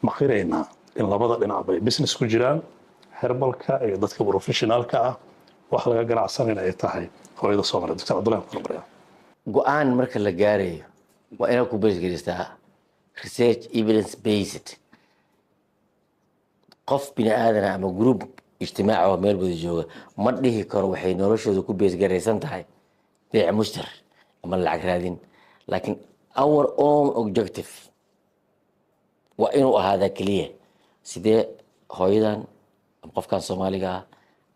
ma qirayna in labada dhinac bay business ku jiraan herbalka iyo dadka professionalka ah wax laga ganacsanayna ay tahay hooyada Soomaaliyeed Dr. Abdullahi Qurbiya go'aan marka la gaarayo waa inaad ku beesgelistaa research evidence based qof bini aadan ama group ijtimaaci oo meel wada jooga ma dhihi karo waxay noloshooda ku beesgaraysan tahay beec mushtar ama lacag raadin laakiin our own objective waa inuu ahaadaa keliya sidee hooyadan ama qofkan Soomaaliga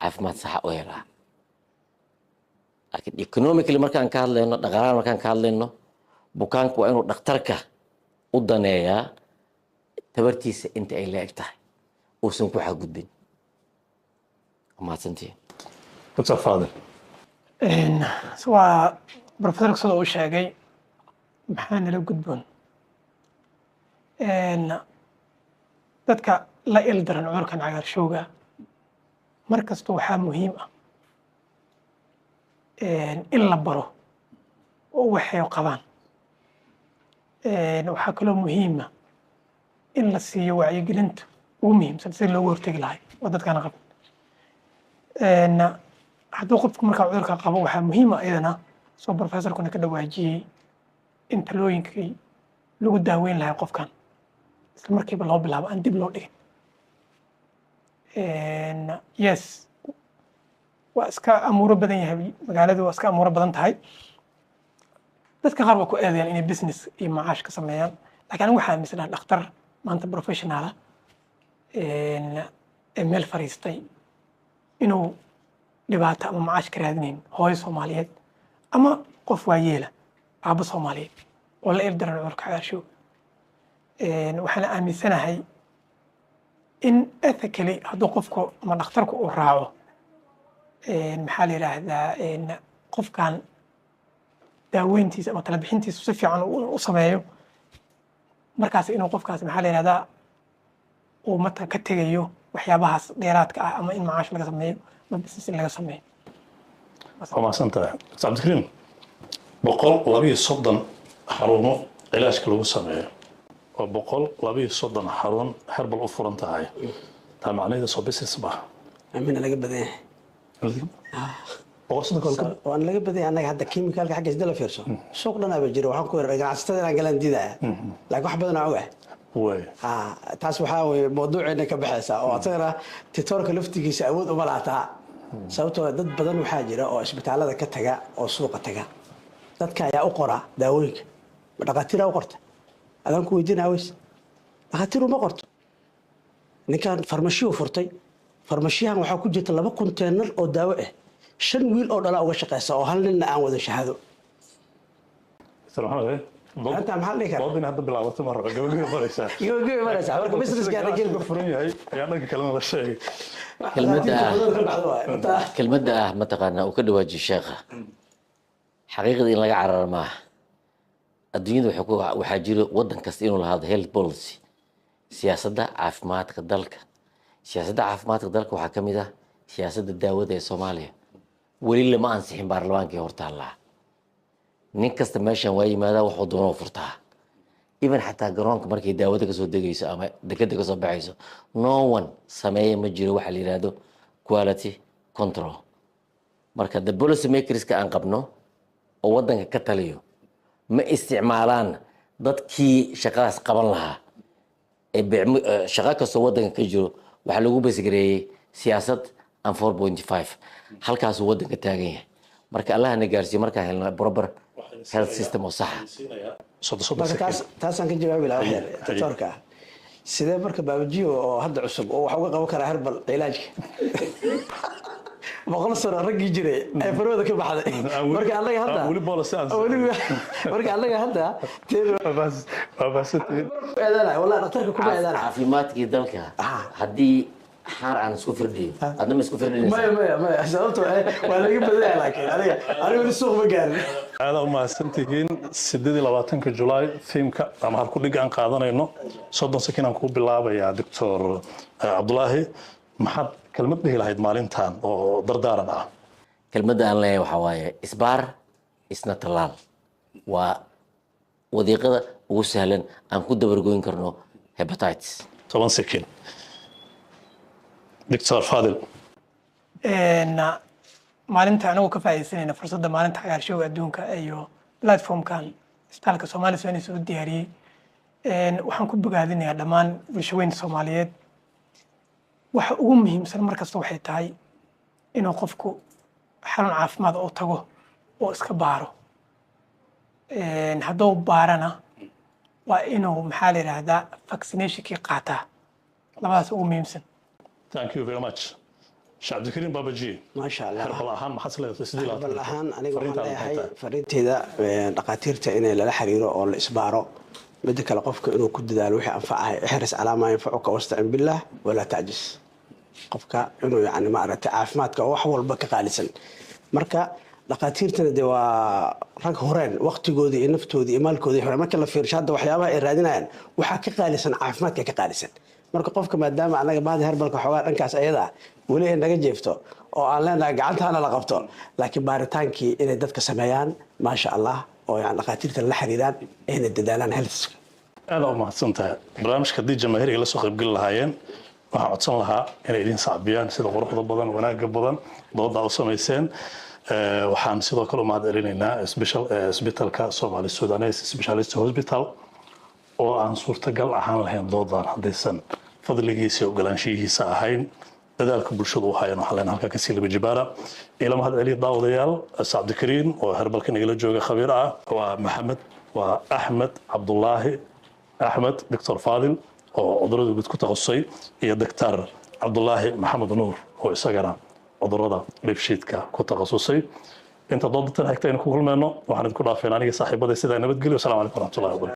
caafimaad sax u helaa laakiin economically markaan ka hadlayno dhaqaalaha markaan ka hadlayno bukaanku waa inuu dhakhtarka u daneeyaa tabartiisa inta ay leeg tahay uusan ku xadgudbin mahadsantihiin Dr. Fadil waa professorka sida uu sheegay maxaa nala gudboon dadka la ildaran cudurkan cagaarshowga mar kasta waxaa muhiim ah in la baro oo waxay qabaan waxaa kaloo muhiima in la siiyo wacyigelinta ugu muhiimsan sida loogu hortegi lahay oo dadkana qaban hadduu qofku markaa cudurka qabo waxaa muhiima iyadana soo professorkuna ka dhawaajiyey in talooyinkii lagu daaweyn lahay qofkan isla markiiba loo bilaabo aan dib loo dhigin yes waa iska amuuro badan yahay magaaladu waa iska amuuro badan tahay dadka qaar waa ku eedayaan inay business iyo macaash ka sameeyaan laakiin anigu waxaa aaminsanaa dhakhtar maanta professionala ee meel fariistay inuu dhibaato ama macaash ka raadinayn hooyo Soomaaliyeed ama qof waayeela aabbo Soomaaliyeed oo la ildaran cudurka cagaarshow waxaan aaminsanahay in ethically hadduu qofku ama dhakhtarku uu raaco maxaa la yidhaahdaa qofkan daaweyntiisa ama tala bixintiisa si fiican u sameeyo markaas inuu qofkaas maxaa la yidhahdaa uu marka ka tegayo waxyaabahaas dheeraadka ah ama in macaash laga sameeyo ama business laga sameeyo waa mahadsantahay cabdikariim 132 xarumo cilaajka lagu sameeyo waa 132 xarun herbal u furan tahay taa macnaheedu soo business ma amina laga badan yahay waan laga badan yahay anaga hadda chemicalka xagga isdala fiirso suuq dhan aba jiro waxaan ku yiraahdaa ganacsatada inaan galan diidaa laakiin wax badan oo ah way taas waxaa weeye mawduuceena ka baxaysa oo asagana titoorka laftigiisa awood uma lahataa sababtoo dad badan waxaa jira oo isbitaalada ka taga oo suuqa taga dadka ayaa u qora daawooyinka ma dhaqaatiira u qorta adaan ku weydiinaa weys dhaqaatiiru ma qorto ninkan farmashiyo furtay farmashiyahan waxaa ku jirta 2 konteenar oo daawo ah 5 wiil oo dhala uga shaqeysa oo hal ninna aan wada shahaado أنت محل ليك وضعين هذا بالعوض مرة قبل فريسة يوجي فريسة عمرك بس كان قبل فرني يعني كلام الشيء كلمة متقنا وكل وجه الشيخ حقيقة إن لقى عرر معه الدنيا وحكوا وحاجير ودن كستينو لهذا هيلث بوليسي سياسة عافمات قدلك سياسة عافمات قدلك وحكمي ده سياسة الداود الصومالية ولي ما أنسحين بارلمان كي هرت الله نكست ماشان واي ماذا وحضونه فرتها even حتى جرونك مركي داود كسود دقيس أما دكتور كسود بعيسو no one سماية مجري وحلي رادو quality control مركا the policy makers كأنقبنو وودن كتليو ما استعمالان ضدكي شقاس قبل لها شقاك سودن كجرو وحلو بس جري سياسة أن 4.5 هل كاس ودن كتاجيه مركا الله نجارسي مركا هلنا بربر health system وصح taasaan ka jawaabi lahaa doctorka sidee marka baabajiyo oo hadda cusub oo waxa uu qaban karaa herbal cilaajka boqol sano ragii jiray ay farooda ka baxday marka anaga hadda marka anaga hadda eedana wallahi doctorka kuma eedana caafimaadkii dalka haddii حار عن سكوفر دي هذا ما سكوفر دي ما سألته ولا يجيب بدأ لكن أنا من السوق مقال هذا ما سنتين سددي لباتن كجولاي ثيم ك أما هالكل جان قاعدنا إنه صدق سكين أنكو بالله يا دكتور عبد الله محد كلمة به لهيد مالين تان ودردارنا كلمة أن لا وحواي إسبار إسنتلال وذيقة وسهلا أن كود برجوين كرنو هيباتايتس طبعا سكين دكتور فاضل maalinta anagu ka faa'iideysanayna fursadda maalinta cagaarshowga adduunka iyo platformkan isbitaalka Soomaali Suunis u diyaariyay waxaan ku bogaadinayaa dhammaan bulshooyinka Soomaaliyeed waxa ugu muhiimsan markasta waxay tahay inuu qofku xarun caafimaad u tago oo iska baaro hadduu baarana waa inuu maxaa la yiraahdaa vaccinationkii qaataa labadaas ugu muhiimsan Thank you very much. شعب الكريم بابجي ما شاء الله هربل أهان محصلة تسجيل هربل أهان أنا قلت هاي فريتي دقاتيرته إن لا حريره أو الإسبارة بدك لقفك إنه كد ذا الوحي أنفعه احرص على ما ينفعك واستعن بالله ولا تعجز قفك إنه يعني ما أردت عافماتك وحول بك قالسا مركا دقاتيرتنا دوا رج هورين وقت جودي نفتودي إمال كودي حنا ما كلا في رشاد وحيابها إرادنا وحكي قالسا عافماتك كقالسا marka qofka maadaama anaga baad herbalka xogaa dhankaas ayada wali in laga jeefto oo aan leenahay gacantaana la qabto laakiin baaritaankii inay dadka sameeyaan ma sha Allah oo yaan dhaqaatiirta la xiriiraan inay dadaalaan health aad u mahadsantahay barnaamijka dii jamaahiirka la soo qayb gal lahaayeen waxaan codsan lahaa inay idin saabiyaan sida quruxda badan wanaaga badan dooda u sameeyeen waxaan sidoo kale u mahad celinaynaa isbitaalka Soomaali Suudanes Specialist Hospital oo aan suurtagal ahaan lahayn doodan haddaysan fadligiisa ogolaanshihiisa ahayn dadaalka bulshadu u hayaan waxaa leenahay halkaa kasii laba jibaara ila mahad celiya daawadayaal cabdikariin oo herbalka nagala jooga khabiir ah waa maxamed waa axmed cabdulaahi axmed doctor faadil oo cudurada guud ku takhasusay iyo doctor cabdulaahi maxamed nuur oo isagana cudurada dheefshiidka ku takhasusay inta doodatan xigta aynu ku kulmayno waxaan idinku dhaafeen aniga saaxiibada sidaa nabadgelyo wasalaamu calaykum waraxmatullahi wabarakatu